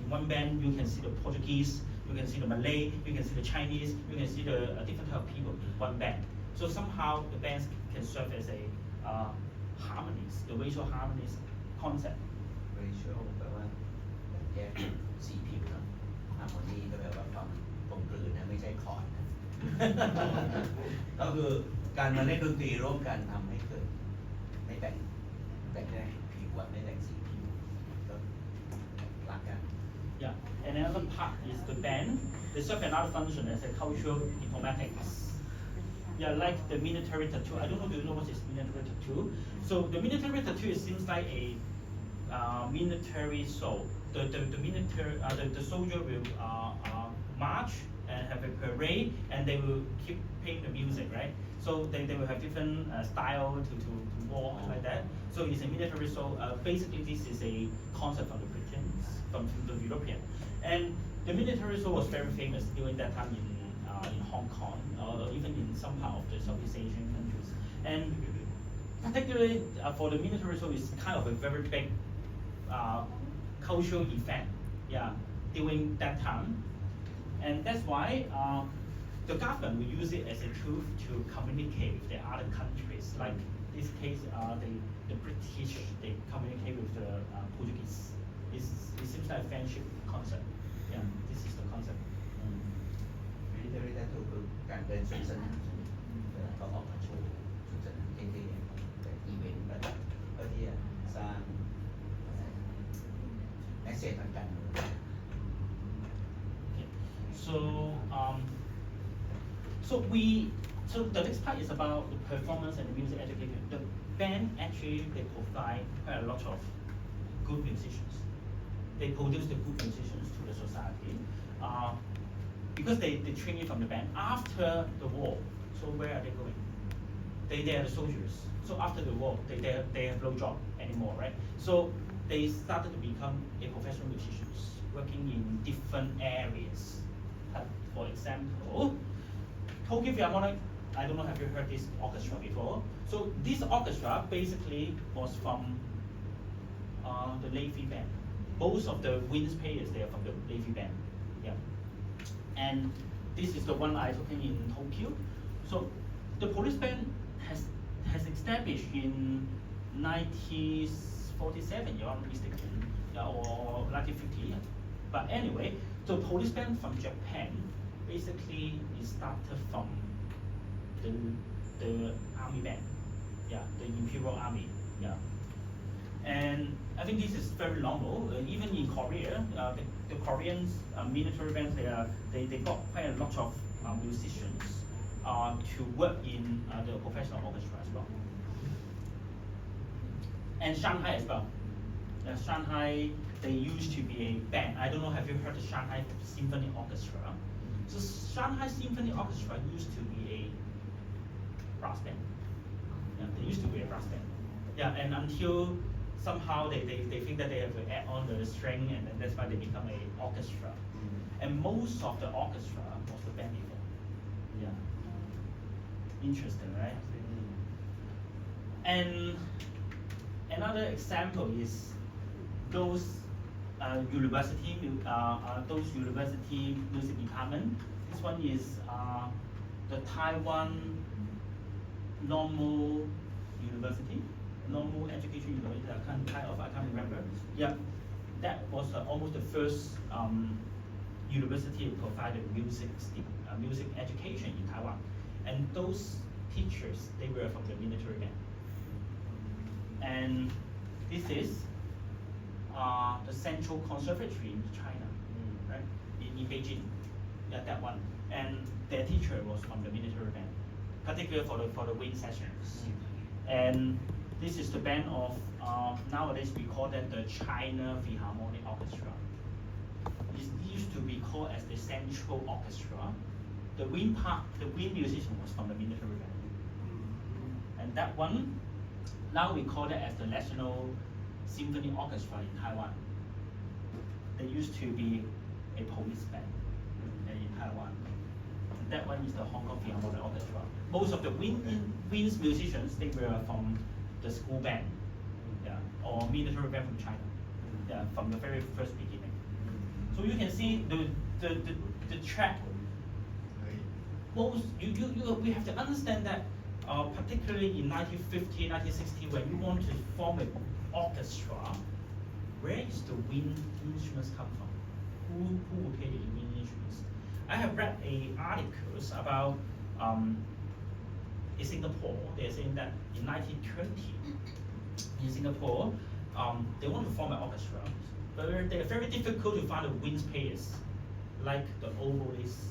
In one band, you can see the Portuguese, you can see the Malay, you can see the Chinese, you can see the different type of people in one band. So somehow the bands can serve as a harmonies, the racial harmonies concept. racial แปลว่าแบ่งแยกสีผิวเนาะ harmony ก็แปลว่าความกลมกลืนนะไม่ใช่คอร์ดนะ ก็คือการมาเล่นดนตรีร่วมกันทำให้เกิดไม่แบ่งแยกผิวไม่แบ่งสีผิวก็รักกัน Yeah, and another part is the band. They serve another function as a cultural diplomatics. Yeah, like the military tattoo. I don't know if you know what is military tattoo. So the military tattoo it seems like a military soul. The soldier will march and have a parade, and they will keep playing the music, right? So they will have different style to walk like that. So it's a military soul. Basically, this is a concept from the Britons, from the European, and the military soul was very famous during that time in Hong Kong, or even in some part of the Southeast Asian countries. And particularly for the military soul, it's kind of a very big cultural event, yeah, during that time. And that's why the government will use it as a tool to communicate with the other countries. Like this case, the British, they communicate with the Portuguese. It seems like a friendship concept. Yeah, this is the concept. military tattoo คือการเดินสวนสนามใช่ไหมเวลาเขาออกมาโชว์สวนสนามเท่ๆแบบอีเวนต์แบบเพื่อที่จะสร้างแมสเซจทางการเมือง Okay. So the next part is about the performance and the music education. The band actually they provide quite a lot of good musicians. They produce the good musicians to the society because they train it from the band after the war. So where are they going? They are the soldiers. So after the war, they have no job anymore, right? So they started to become a professional musicians, working in different areas. For example, Tokyo Philharmonic, I don't know, have you heard this orchestra before? So this orchestra basically was from the Navy band. Most of the winds players, they are from the Navy band. Yeah. And this is the one I took in Tokyo. So the police band has established in 1947, if I'm not mistaken, or 1950. But anyway, the police band from Japan basically is started from the army band, yeah, the Imperial Army, yeah. And I think this is very normal. Even in Korea, the Korean military bands, they got quite a lot of musicians to work in the professional orchestra as well. And Shanghai as well. Shanghai, they used to be a band. I don't know, have you heard the Shanghai Symphony Orchestra? So Shanghai Symphony Orchestra used to be a brass band. Yeah, they used to be a brass band. Yeah, and until somehow they think that they have to add on the string, and then that's why they become an orchestra. And most of the orchestra was the band before. Yeah. Interesting, right? And another example is those university music department. This one is the Taiwan Normal University. Normal Education University, I can't remember. Yeah, that was almost the first university to provide music education in Taiwan. And those teachers, they were from the military band. And this is the Central Conservatory in China, right? In Beijing, yeah, that one. And their teacher was from the military band, particularly for the wind sessions. And this is the band of, nowadays we call that the China Philharmonic Orchestra. It used to be called as the Central Orchestra. The wind musician was from the military band. And that one, now we call it as the National Symphony Orchestra in Taiwan. There used to be a police band in Taiwan. And that one is the Hong Kong Philharmonic Orchestra. Most of the winds musicians, they were from the school band, yeah, or military band from China, yeah, from the very first beginning. So you can see the track. We have to understand that, particularly in 1950, 1960, when you want to form an orchestra, where is the wind instruments come from? Who will play the wind instruments? I have read articles about in Singapore. They're saying that in 1920, in Singapore, they want to form an orchestra, but they're very difficult to find the wind players, like the oboists,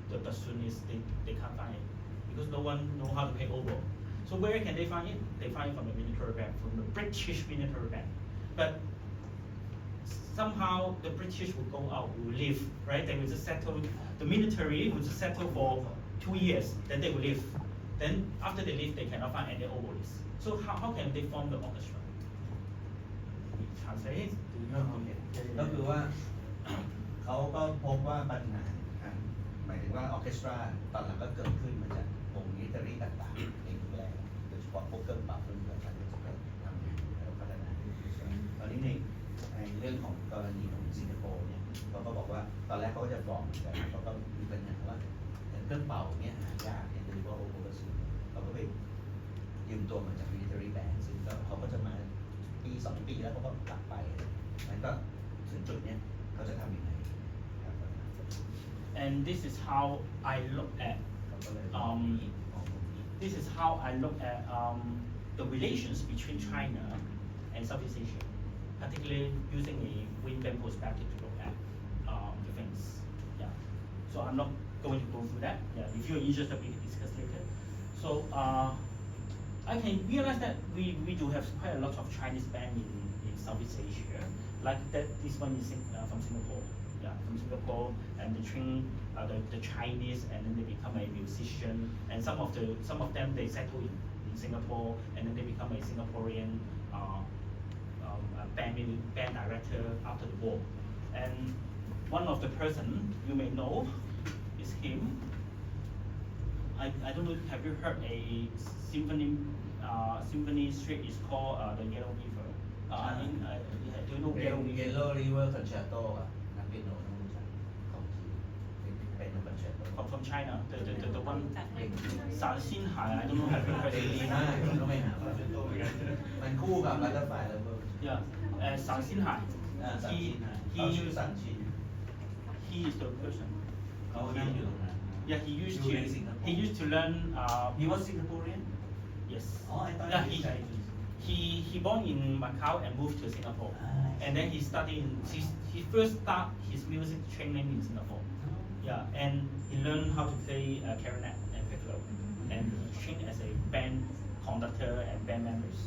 the bassoonists. They can't find it because no one knows how to play oboe. So where can they find it? They find it from the military band, from the British military band. But somehow the British will go out, will leave, right? They will just settle. The military will just settle for 2 years, then they will leave. Then after they leave, they cannot find any oboists. So how can they form the orchestra? Translate? ก็คือว่า เขาก็พบว่าปัญหาหมายถึงว่าออร์เคสตราตอนหลังก็เกิดขึ้นมาจากวงมิลิเตอรี่ต่างๆในยุคแรกโดยเฉพาะพวกเครื่องเป่าเครื่องประดับก็ทำแล้วพัฒนาตอนนี้ในเรื่องของกรณีของสิงคโปร์เนี่ยเขาก็บอกว่าตอนแรกเขาก็จะฟ้องแต่เขาก็มีปัญหาว่าเครื่องเป่าเนี่ยหายากโดยเฉพาะโอโบกสูเขาก็ไปยืมตัวมาจากมิลิเตอรี่แบนด์ซึ่งเขาก็จะมาปี2 ปีแล้วเขาก็กลับไปมันก็ถึงจุดเนี้ยเขาจะทำยังไง And this is how I look at the relations between China and Southeast Asia, particularly using a wind band perspective to look at the things. Yeah. So I'm not going to go through that. Yeah. If you're interested, we can discuss later. So I can realize that we do have quite a lot of Chinese band in Southeast Asia, like that. This one is from Singapore. Yeah, from Singapore, and they train the Chinese, and then they become a musician. And some of them they settle in Singapore, and then they become a Singaporean band director after the war. And one of the person you may know is him. I don't know, have you heard a symphony street is called the Yellow River? I mean, do you know Yellow River? Yellow River Concerto อ่ะนักเปียโนนักรู้จักของจีนเป็นคอนแชร์โต From China, the one สารสินหาย I don't know have you heard ดี it? มากก็ไม่หาว่ามันคู่กับบัตเตอร์ไฟแล้วเบิร์ Yeah, สารสินหาย สังชินเขาชื่อสังชิน he is the person. เขานั่งอยู่ตรงนั้น Yeah, he used to learn. He was Singaporean Yes. Oh, I thought Yeah, he was Chinese. he born in Macau and moved to Singapore, and then he studied. He first start his music training in Singapore. Yeah, and he learned how to play clarinet and piccolo, and he trained as a band conductor and band members.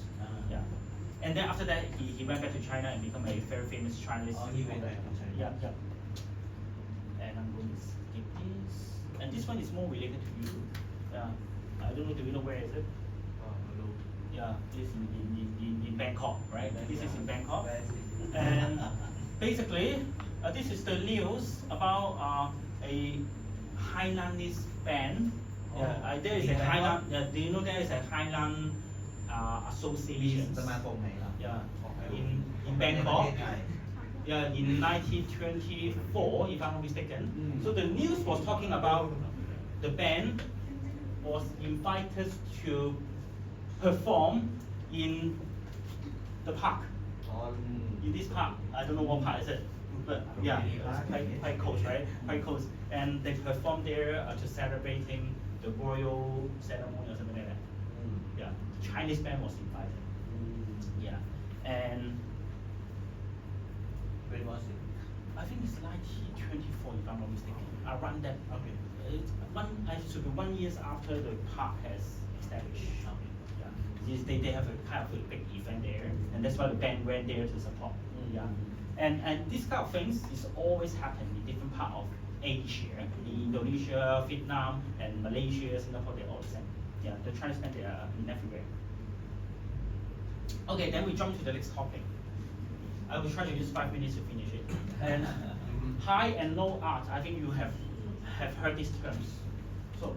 Yeah, and then after that he went back to China and become a very famous Chinese. Oh, he went back to China. Yeah. And I'm going to skip this. And this one is more related to you. Yeah, I don't know. Do you know where is it? Yeah, this is in Bangkok, right? This is in Bangkok. And basically, this is the news about a Highlandese band. There is a Highland. Do you know there is a Highland มี association? สมาคมไหนล่ะ Yeah, in Bangkok. Yeah, in 1924, if I'm not mistaken. So the news was talking about the band was invited to perform in the park. In this park, I don't know what park is it, but yeah, it's quite close, right? Quite close. And they performed there to celebrating the royal ceremony or something like that. Yeah, the Chinese band was invited. Yeah, and When was it? I think it's 1924, if I'm not mistaken. Around that. Okay. It should be 1 year after the park has established. Yeah. They have a kind of a big event there, and that's why the band went there to support. Yeah. And this kind of things is always happen in different part of Asia, in Indonesia, Vietnam, and Malaysia, Singapore. They're all the same. Yeah, the Chinese band they are in everywhere. Okay, then we jump to the next topic. I will try to use 5 minutes to finish it. And high and low art, I think you have heard these terms. So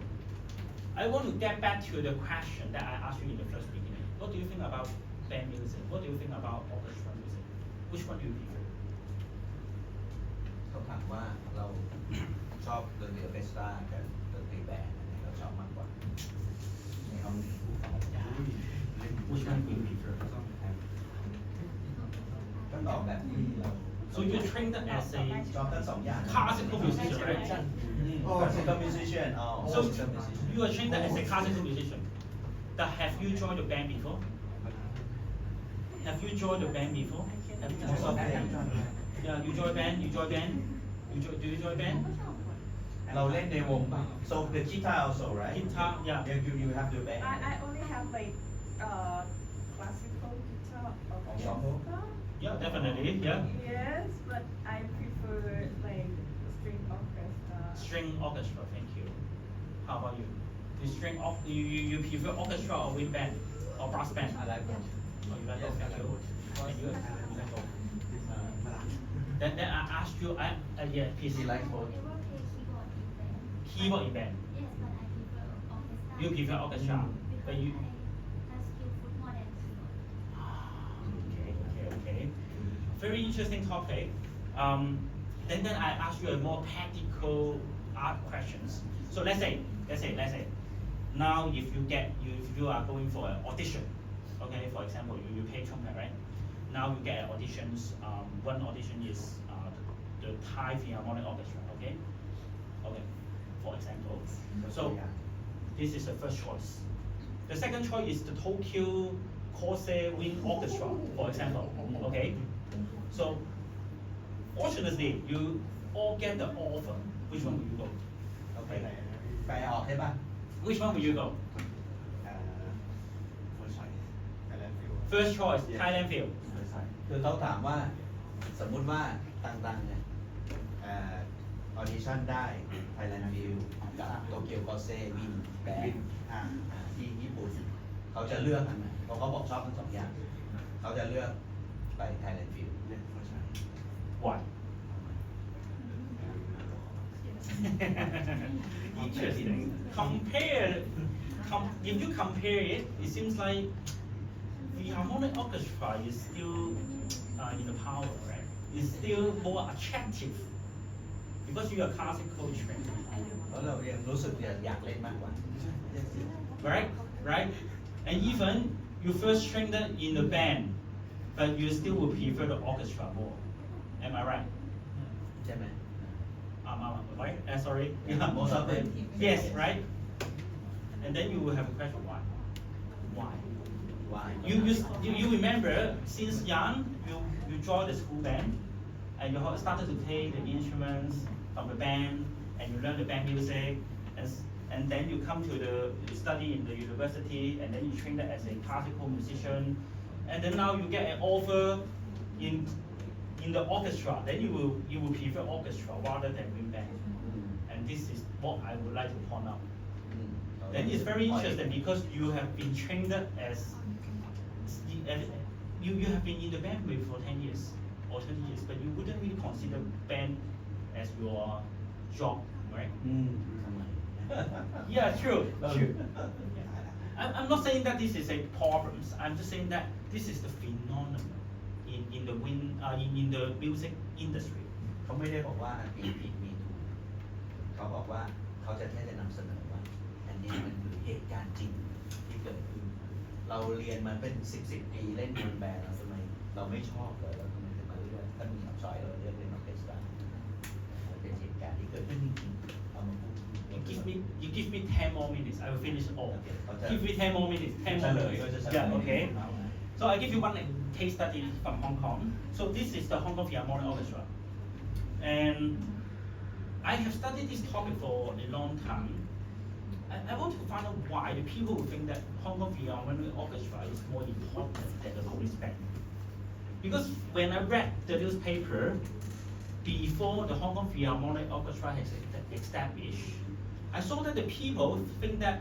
I want to get back to the question that I asked you in the first beginning. What do you think about band music? What do you think about orchestra music? Which one do you prefer? ต้องถามว่าเราชอบดนตรีออร์เคสตรากับดนตรีแบนด์อันไหนเราชอบมากกว่าในห้องนี้ผู้ฟัง Which one do you prefer? ก็ตอบแบบที่เรา So you're trained as ชอบทั้งสองอย่าง a classical musician, right? classical musician So you are trained as a classical musician. But have you joined a band before? Have you joined a band before? Have you joined a band? Yeah, you join band. Do you join band? เราเล่นในวงป่ะ so the guitar also right Guitar, yeah. you have the band I only have like classical guitar or Ensemble? orchestra. Yeah, definitely. Yeah. Yes, but I prefer like string orchestra. String orchestra. Thank you. How about you? You prefer orchestra or wind band or brass band? I like both. Oh, you like both. Yes, I like both. And you? You like both. Then I asked you. Yeah, please. He likes both. Keyboard in band. Yes, but I prefer orchestra. You prefer orchestra, but you. That's skillful more than keyboard. Okay. Very interesting topic. Then I ask you a more practical art questions. So let's say, now if you are going for an audition, okay, for example, you play trumpet, right? Now you get auditions. One audition is the Thai Philharmonic Orchestra, okay? Okay, for example. So this is the first choice. The second choice is the Tokyo Corsair Wind Orchestra, for example. Okay, so fortunately you all get the offer. Which one will you go? Okay แปลออกได้ป่ะ Which one will you go? First choice First choice, Thailand field. Thailand Field.คือเขาถามว่าสมมุติว่าตังเนี่ยออดิชั่นได้ Thailand View กับโตเกียวกอเซวินแบนด์ที่ญี่ปุ่นเขาจะเลือกอันไหนเพราะเขาบอกชอบทั้งสองอย่างเขาจะเลือก ไป Thailand Film เนี่ยเพราะฉะนั้น Why? Interesting. If you compare it, it seems like the harmonic orchestra is still in the power, right? It's still more attractive because you are classical trained, เพราะเรายังรู้สึกอยากเล่นมากกว่า right? Right? And even you first trained in the band, but you still would prefer the orchestra more. Am I right? ใช่ไหม Right? Sorry. Yeah, most of them. Yes, right? And then you will have a question why? Why? Why? You remember since young you joined the school band and you started to play the instruments from the band and you learn the band music and then you come to you study in the university and then you train as a classical musician and then now you get an offer in the orchestra, then you will prefer orchestra rather than wind band. And this is what I would like to point out. Then it's very interesting because you have been trained as you have been in the band with for 10 years or 20 years, but you wouldn't really consider band as your job, right? Yeah, true. I'm not saying that this is a problem. I'm just saying that this is the phenomenon in the in the music industry. เขาไม่ได้บอกว่าอันนี้ผิดมีถูกเขาบอกว่าเขาจะแค่จะนำเสนอว่าอันนี้มันคือเหตุการณ์จริงที่เกิดขึ้นเราเรียนมาเป็น10 ปีเล่นวงแบนด์เราทำไมเราไม่ชอบเลยเราทำไมถึงมาเลือกถ้ามีอัพชอยเราเลือกเล่นออร์เคสตราเป็นเหตุการณ์ที่เกิดขึ้นจริงๆเอามาพูด You give me 10 more minutes. I will finish all. Okay. Give me 10 more minutes. 10 more minutes. Yeah. Okay. So I give you one case study from Hong Kong. So this is the Hong Kong Philharmonic Orchestra, and I have studied this topic for a long time. I want to find out why the people think that Hong Kong Philharmonic Orchestra is more important than the police band. Because when I read the newspaper before the Hong Kong Philharmonic Orchestra has established, I saw that the people think that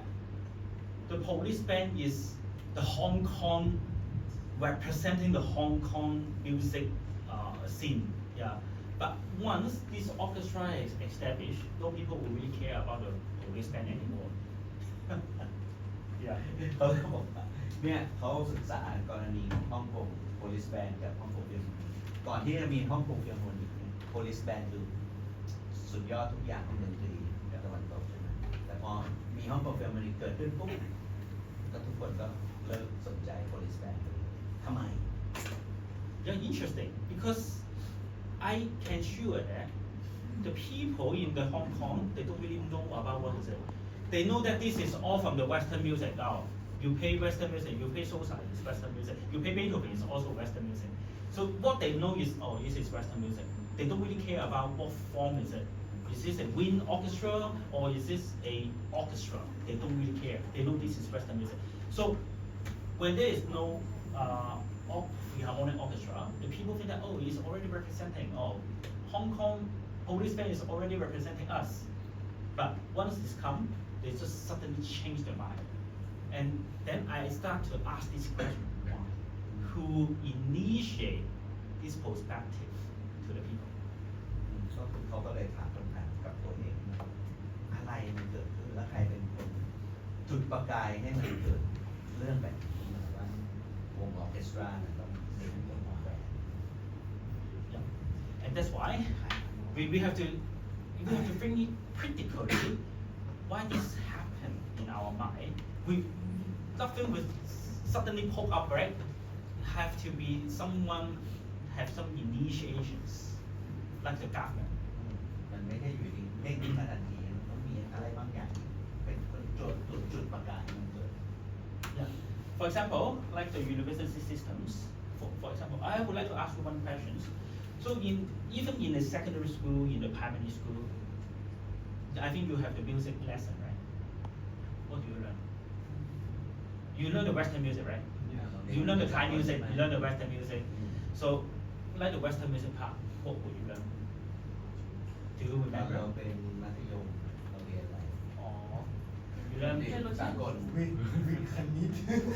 the police band is the Hong Kong representing the Hong Kong music scene. Yeah. But once this orchestra is established, no people will really care about the police band anymore. Yeah. เขาบอกว่าเนี่ยเขาศึกษากรณีฮ่องกง police band กับฮ่องกงฟิลมก่อนที่จะมีฮ่องกงฟิลมอีก police band คือสุดยอดทุกอย่างของดนตรีกับตะวันตกใช่ไหมแต่พอมีฮ่องกงฟิลมเกิดขึ้นปุ๊บก็ทุกคนก็เลิกสนใจ police band ทำไม Yeah, interesting because I can sure that the people in the Hong Kong they don't really know about what is it. They know that this is all from the Western music. Now, you play Western music, you play salsa, it's Western music. You play Beethoven, it's also Western music. So what they know is, oh, this is Western music. They don't really care about what form is it. Is this a wind orchestra or is this a orchestra? They don't really care. They know this is Western music. So when there is no Philharmonic Orchestra, the people think that, oh, it's already representing, oh, Hong Kong police band is already representing us. But once this come, they just suddenly change their mind. And then I start to ask this question, why? Who initiate this perspective to the people? เขาก็เลยถามคำถามกับตัวเองอะไรมันเกิดขึ้นแล้วใครเป็นคนจุดประกายให้มันเกิดเรื่องแบบนี้ว่าวงออร์เคสตราต้องเป็นวงออกแบบ Yeah. And that's why we have to think it critically why this happened in our mind. Nothing will suddenly pop up, right? Have to be someone have some initiations, like the government. มันไม่ได้อยู่ดีเด้งขึ้นมาทันทีมันต้องมีอะไรบางอย่างเป็นจุดประกายมันเกิด Yeah. For example, like the university systems. For example, I would like to ask you one question. So even in the secondary school, in the primary school, I think you have the music lesson, right? What do you learn? You learn the Western music, right? Yeah. You learn the Thai music, you learn the Western music. So, like the Western music part, what would you learn? Do you เรา remember? เป็นมัธยมเราเรียนอะไร Oh, you learn. สากล วิทย์คณิต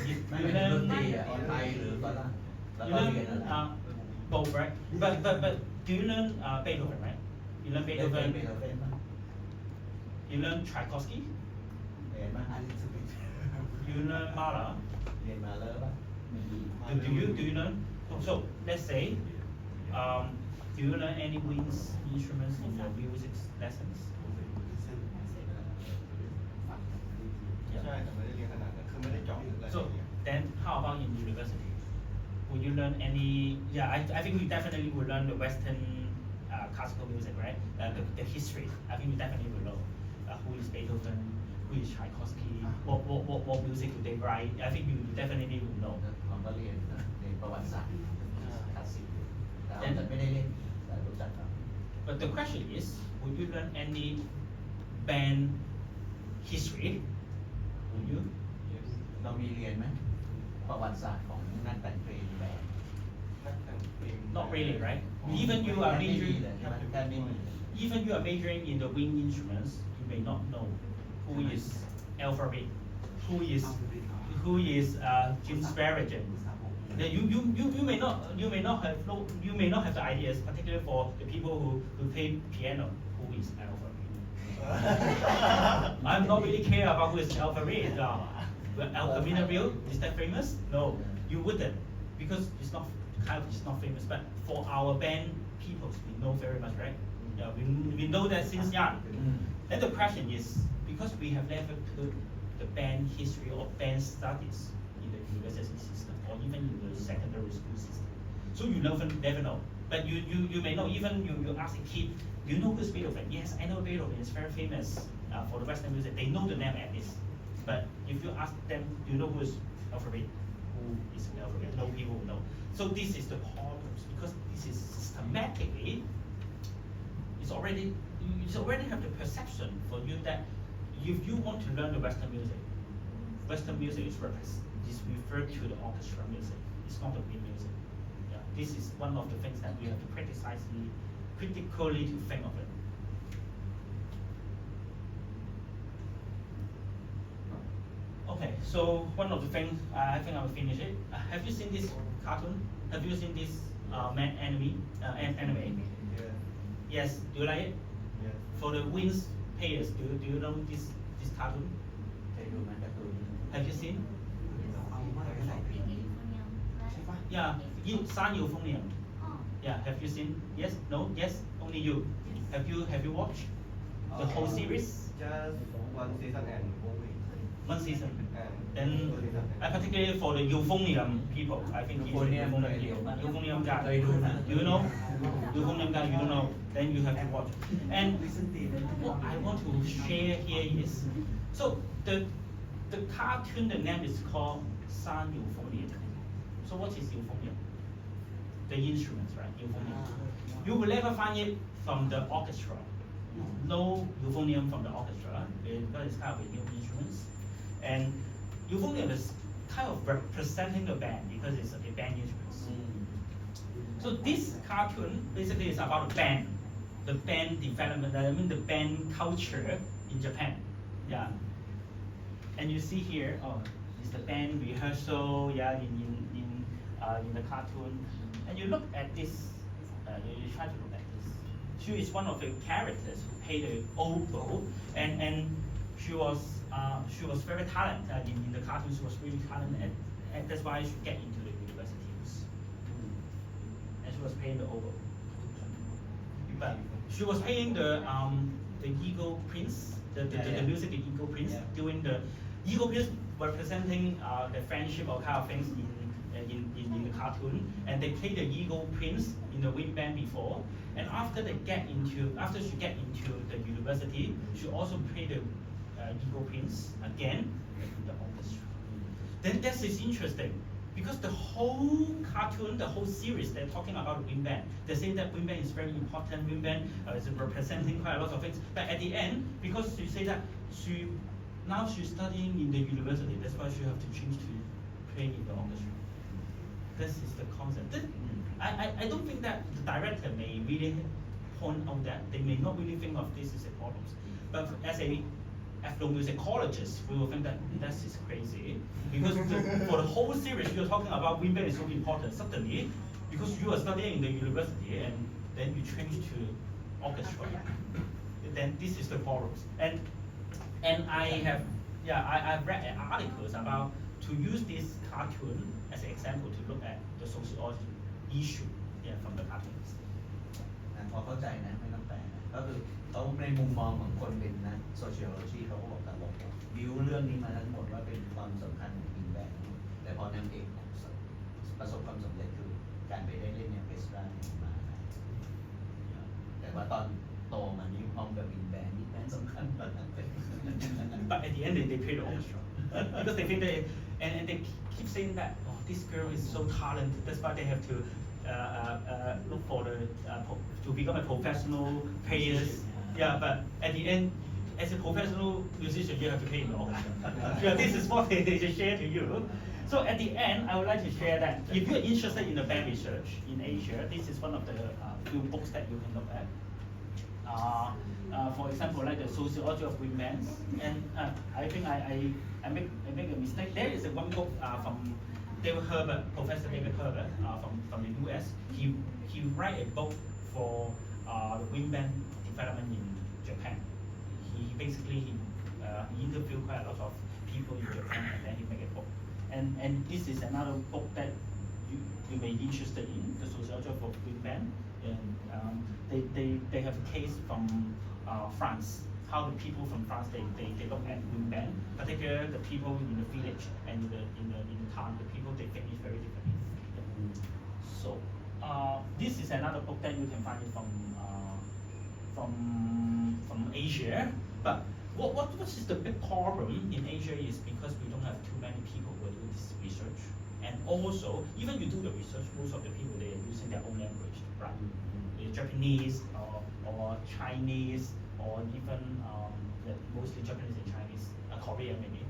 You ไม่เป็นด learn. นตรีอ่ะไทยหรือฝรั่ง แล้ว You ก็ learn เรียนอะไร both, right? But do you learn Beethoven, right? You learn เป็น Beethoven. เป็นเป็นมั้ง You learn Tchaikovsky. เรียนมั้ง You learn Mahler. เรียนมาแล้วป่ะ Do you learn? So let's say, do you learn any wind instruments in your music lessons? ใช่แต่ไม่ได้เรียนขนาดนั้นคือไม่ได้เจาะลึกอะไรอ So ย่างเงี้ย then how about in university? Would you learn any? Yeah, I think we definitely will learn the Western classical music, right? The history. I think we definitely will know who is Beethoven, who is Tchaikovsky, what music do they write. I think we definitely will know. เราก็เรียนนะเรียนประวัติศาสตร์คลาสสิกแต่ไม่ได้เรียนแต่รู้จักครับ But the question is, would you learn any band history? Would you? เรามีเรียนไหมประวัติศาสตร์ของนักแต่งเพลงแบบ นักแต่งเพลง Not really, right? Even you are ไม่มี majoring. เลยใช่ไหมแค่ไม่มี Even you are majoring in the wind instruments, you may not know who is alphabet, who is Jim Swearingen. You may not have the ideas, particularly for the people who play piano, who is alphabet. I'm not really care about who is alphabet. El Camino Real, is that famous? No, you wouldn't, because it's not famous. But for our band people, we know very much, right? Yeah, we know that since young. Then the question is, because we have never put the band history or band studies in the university system or even in the secondary school system, so you never know. But you may know, even you ask a kid, you know who's Beethoven? Yes, I know Beethoven. It's very famous for the Western music. They know the name at least. But if you ask them, do you know who is alphabet? Who is alphabet? No people will know. So this is the problem, because this is systematically. You already have the perception for you that if you want to learn the Western music is referred to the orchestra music. It's not the wind music. Yeah, this is one of the things that we have to critically to think of it. Okay, so one of the things, I think I will finish it. Have you seen this cartoon? Have you seen this anime? Yeah. Yes, do you like it? Yeah. For the wins players, do you know this cartoon? เคยดูไหมการ์ตูน Have you seen? ใช่ปะ Yeah, 山有风凉 Yeah, have you seen? Yes, no, yes, only you. Have you watched the whole series? Just one season and movie. One season. And Then, particularly for the euphonium people, I think he's the Euphonium euphonium people. Euphonium guy. เคยดูนะ You know? Euphonium guy, you don't know. Then you have to watch. And what I want to share here is, so the cartoon, the name is called Sun Euphonium. So what is euphonium? The instruments, right? Euphonium. You will never find it from the orchestra. No euphonium from the orchestra, because it's kind of a new instruments. And euphonium is kind of representing the band because it's a band instruments. So this cartoon basically is about the band development, the band culture in Japan. Yeah. And you see here, it's the band rehearsal, yeah, in the cartoon. And you look at this, you try to look at this. She is one of the characters who played the oboe, and she was very talented in the cartoon. She was really talented, and that's why she get into the universities. And she was playing the oboe. But she was playing the Eagle Prince, the music, the Eagle Prince, doing the Eagle Prince representing the friendship or kind of things in the cartoon, and they played the Eagle Prince in the wind band before. And after she get into the university, she also played the Eagle Prince again in the orchestra. Then this is interesting because the whole cartoon, the whole series, they're talking about the wind band. They say that wind band is very important. Wind band is representing quite a lot of things. But at the end, because she say that now she's studying in the university, that's why she have to change to play in the orchestra. This is the concept. I don't think that the director may really point out that they may not really think of this as a problem. But as a ethnomusicologists, we will think that this is crazy because for the whole series you're talking about wind band is so important. Suddenly, because you are studying in the university and then you change to orchestra, then this is the problems. And I've read articles about to use this cartoon as an example to look at the sociology issue from the cartoons. พอเข้าใจนะไม่ต้องแปลนะก็คือเขาในมุมมองของคนเป็นนัก sociology เขาก็บอกตลกวิวเรื่องนี้มาทั้งหมดว่าเป็นความสำคัญของอินแบงแต่พอนางเอกประสบความสำเร็จคือการไปได้เล่นเนี่ยเอสตรามาแต่ว่าตอนโตมานี่พร้อมกับอินแบงสำคัญกว่านั้นเป็น But at the end they play the orchestra because they think and they keep saying that this girl is so talented, that's why they have to look for to become a professional players. Yeah, but at the end, as a professional musician, you have to pay in the orchestra. Yeah, this is what they share to you. So at the end, I would like to share that if you're interested in the band research in Asia, this is one of the few books that you can look at. For example, like the sociology of wind bands, and I think I make a mistake. There is one book from David Herbert, Professor David Herbert from the US. He write a book for the wind band development in Japan. He basically he interviewed quite a lot of people in Japan and then he make a book. And this is another book that you may be interested in, the sociology of wind band. And they have a case from France. How the people from France they look at wind band, particularly the people in the village and in the town, the people they think is very different. So this is another book that you can find it from Asia. But what is the big problem in Asia is because we don't have too many people who do this research, and also even you do the research, most of the people they are using their own language, right? Japanese or Chinese or even mostly Japanese and Chinese, Korean maybe.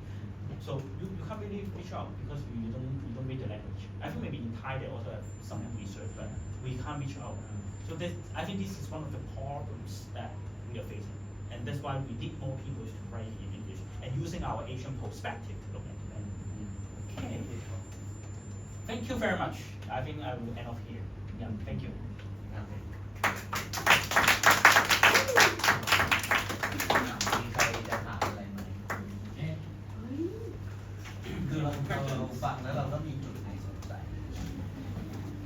So you can't really reach out because you don't read the language. I think maybe in Thai they also have some research, but we can't reach out. So I think this is one of the problems that we are facing, and that's why we need more people to write in English and using our Asian perspective to look at it. Okay. Thank you very much. I think I will end off here. Yeah, thank you. มีใครจะถามอะไรไหมคือเราฟังแล้วเราก็มีจุดไหนสงสัย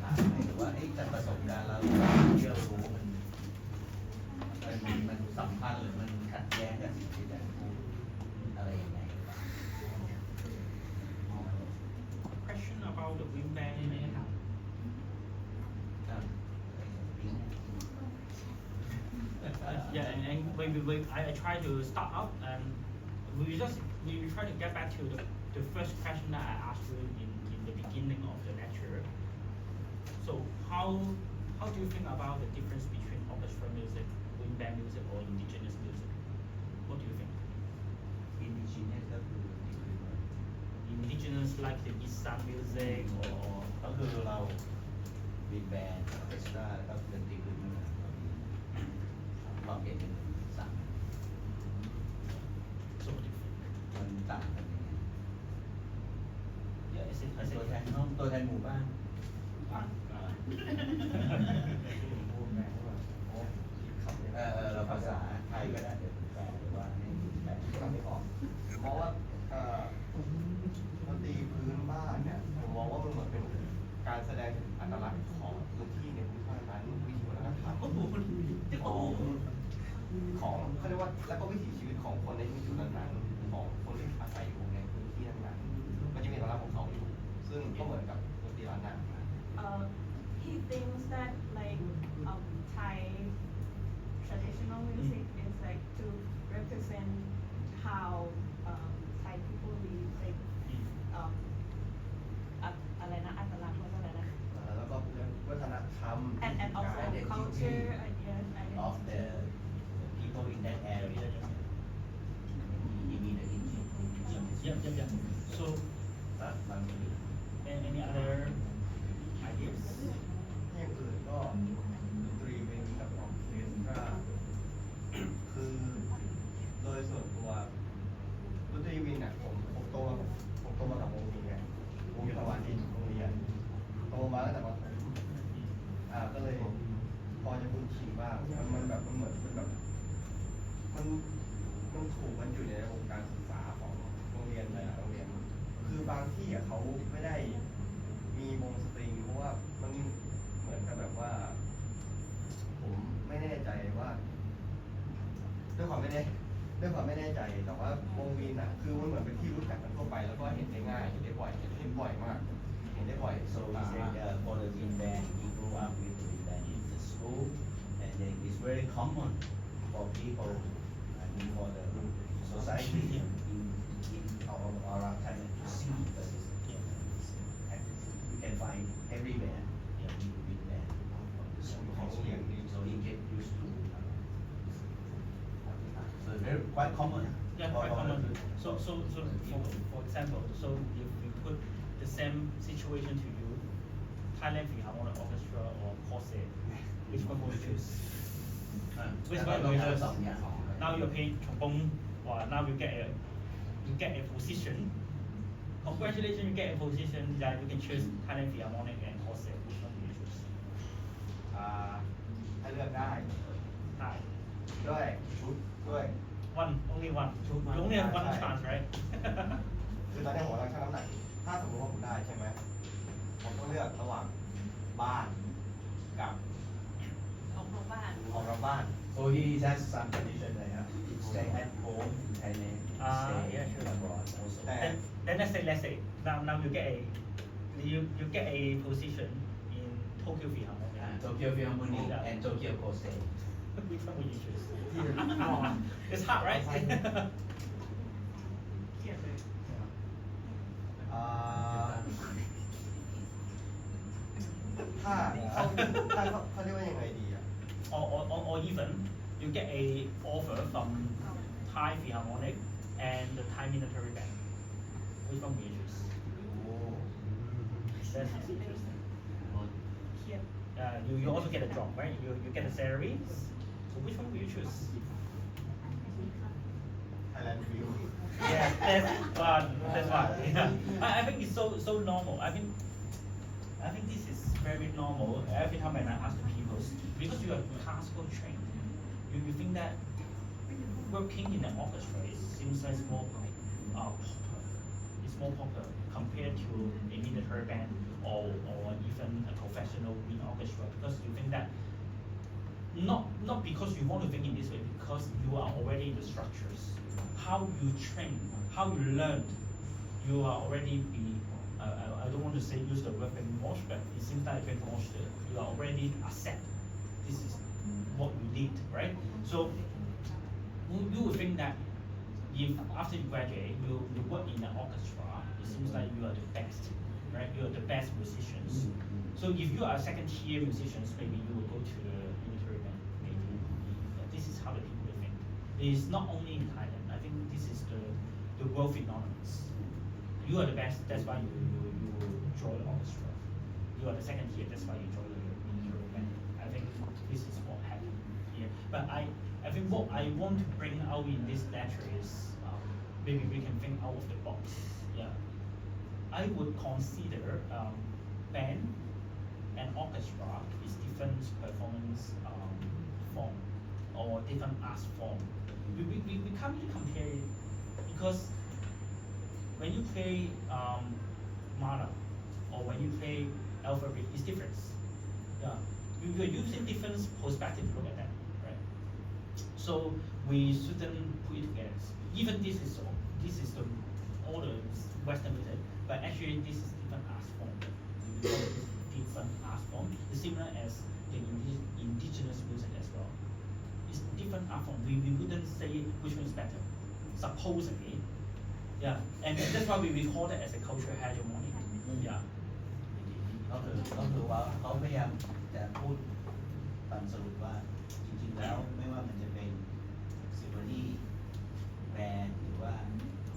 ถามไหมหรือว่าจากประสบการณ์เราที่เรารู้มันสัมพันธ์หรือมันขัดแย้งกับสิ่งที่อาจารย์พูดอะไรยังไง Question about the wind band ไหมครับ Yeah, and when I try to start up and we try to get back to the first question that I asked you in the beginning of the lecture. So how do you think about the difference between orchestra music, wind band music, or indigenous music? What do you think? Indigenous like the Eastern music or ก็คือเราวินแบนด์ออร์เคสตราแล้วก็ดนตรีพื้นเมืองความเห็นเป็นสั่ง so different? มันต่างกันยังไง Yeah, I say ตัวแทนหมู่บ้านเราภาษาไทยก็ได้เดี๋ยวแปลหรือว่าให้แปลไม่ออกเพราะว่าดนตรีพื้นบ้านเนี่ยผมมองว่ามันเหมือนเป็นการแสดงถึงอัตลักษณ์ของพื้นที่ในภูมิภาคนั้นวิถีวัฒนธรรมของเขาเรียกว่าแล้วก็วิถีชีวิตของคนในชุมชนนั้นๆของคนที่อาศัยอยู่ในพื้นที่นั้นๆมันจะมีอัตลักษณ์ของเขาอยู่ซึ่งก็เหมือนกับดนตรีล้านนา He thinks that like Thai traditional music is like to represent how Thai people live, like อะไรนะอัตลักษณ์ว่าอะไรนะ แล้วก็วัฒนธรรม and also culture of the people in that area. You need a Yeah. So any other ideas? อย่างอื่นก็ดนตรีเพลงกับออร์เคสตราคือโดยส่วนตัว มันถูกบรรจุในระบบการศึกษาของโรงเรียนแต่ละโรงเรียนคือบางที่เขาไม่ได้มีวงสตริงเพราะว่ามันเหมือนกับแบบว่า ผมไม่แน่ใจว่าด้วยความไม่แน่ใจแต่ว่าวงวีนอ่ะคือมันเหมือนเป็นที่รู้จักกันทั่วไปแล้วก็เห็นได้ง่ายเห็นได้บ่อยมากเห็นได้บ่อย So we say for the wind band, he grew up with the wind band in the school, and then it's very common for people, I mean for the society in our Thailand to see because you can find everywhere wind band. So he get used to. So very quite common. Yeah, quite common. So for example, so if we put the same situation to you, Thailand Philharmonic Orchestra or Corset, which one will you choose? Which one will you choose? Now you're paying Chompong, or now you get a position. Congratulations, you get a position that you can choose Thailand Philharmonic and Corset. Which one will you choose? ถ้าเลือกได้ Thai. ด้วยชุดด้วย One, only one. You only have one chance, right? คือตอนนี้ผมกำลังชั่งน้ำหนักถ้าสมมติว่าผมได้ใช่ไหมผมต้องเลือกระหว่างบ้านกับ ออกนอกบ้าน ออกนอกบ้าน So he has some condition like stay at home in Thailand, stay Yeah, sure. abroad also. Then let's say now you get a position in Tokyo Philharmonic. Tokyo Philharmonic and Tokyo Kosei. Which one would you choose? It's hard, right? เครียดเลย ถ้าเขาเรียกว่ายังไงดีอ่ะ or even you get a offer from Thai Philharmonic and the Thai military band. Which one will you choose? โอ้ That's interesting. เครียด You also get a job, right? You get a salary. So which one will you choose? Thailand View Yeah, that's one. Yeah. I think it's so normal. I think this is very normal. Every time when I ask the people, because you are classical trained, you think that working in an orchestra seems like more popular. It's more popular compared to a military band or even a professional wind orchestra because you think that not because you want to think in this way, because you are already in the structures. How you train, how you learn, you are already I don't want to say use the word brainwashed, but it seems like brainwashed. You are already accept this is what you need, right? So you would think that if after you graduate, you work in an orchestra, it seems like you are the best, right? You are the best musicians. So if you are second tier musicians, maybe you will go to the military band. Maybe this is how the people think. It is not only in Thailand. I think this is the world phenomenon. You are the best. That's why you join the orchestra. You are the second tier. That's why you join the military band. I think this is what happened here. But I think what I want to bring out in this lecture is maybe we can think out of the box. Yeah. I would consider band and orchestra is different performance form or different art form. We can't really compare it because when you play Mahler or when you play alphabet, it's different. Yeah, you're using different perspective to look at that, right? So we shouldn't put it together. Even this is the all the Western music, but actually this is different art form. Different art form. It's similar as the indigenous music as well. It's different art form. We wouldn't say which one is better. Supposedly, yeah, and that's why we call it as a cultural hegemony. Yeah. ก็คือว่าเขาพยายามจะพูดตามสรุปว่าจริงๆแล้วไม่ว่ามันจะเป็นซิมโฟนีแบนด์หรือว่า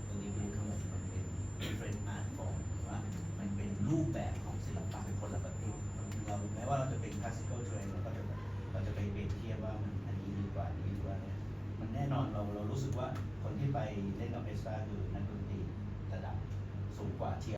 ตรงนี้เป็นทั้งหมดมันเป็น different art form ว่ามันเป็นรูปแบบของศิลปะเป็นคนละประเภทเราแม้ว่าเราจะเป็น classical train เราจะไปเปรียบเทียบว่ามันอันนี้ดีกว่านี้ดีกว่าเนี่ยมันแน่นอนเรารู้สึกว่าคนที่ไปเล่นออร์เคสตราคือนักดนตรีระดับสูงกว่าเทียบ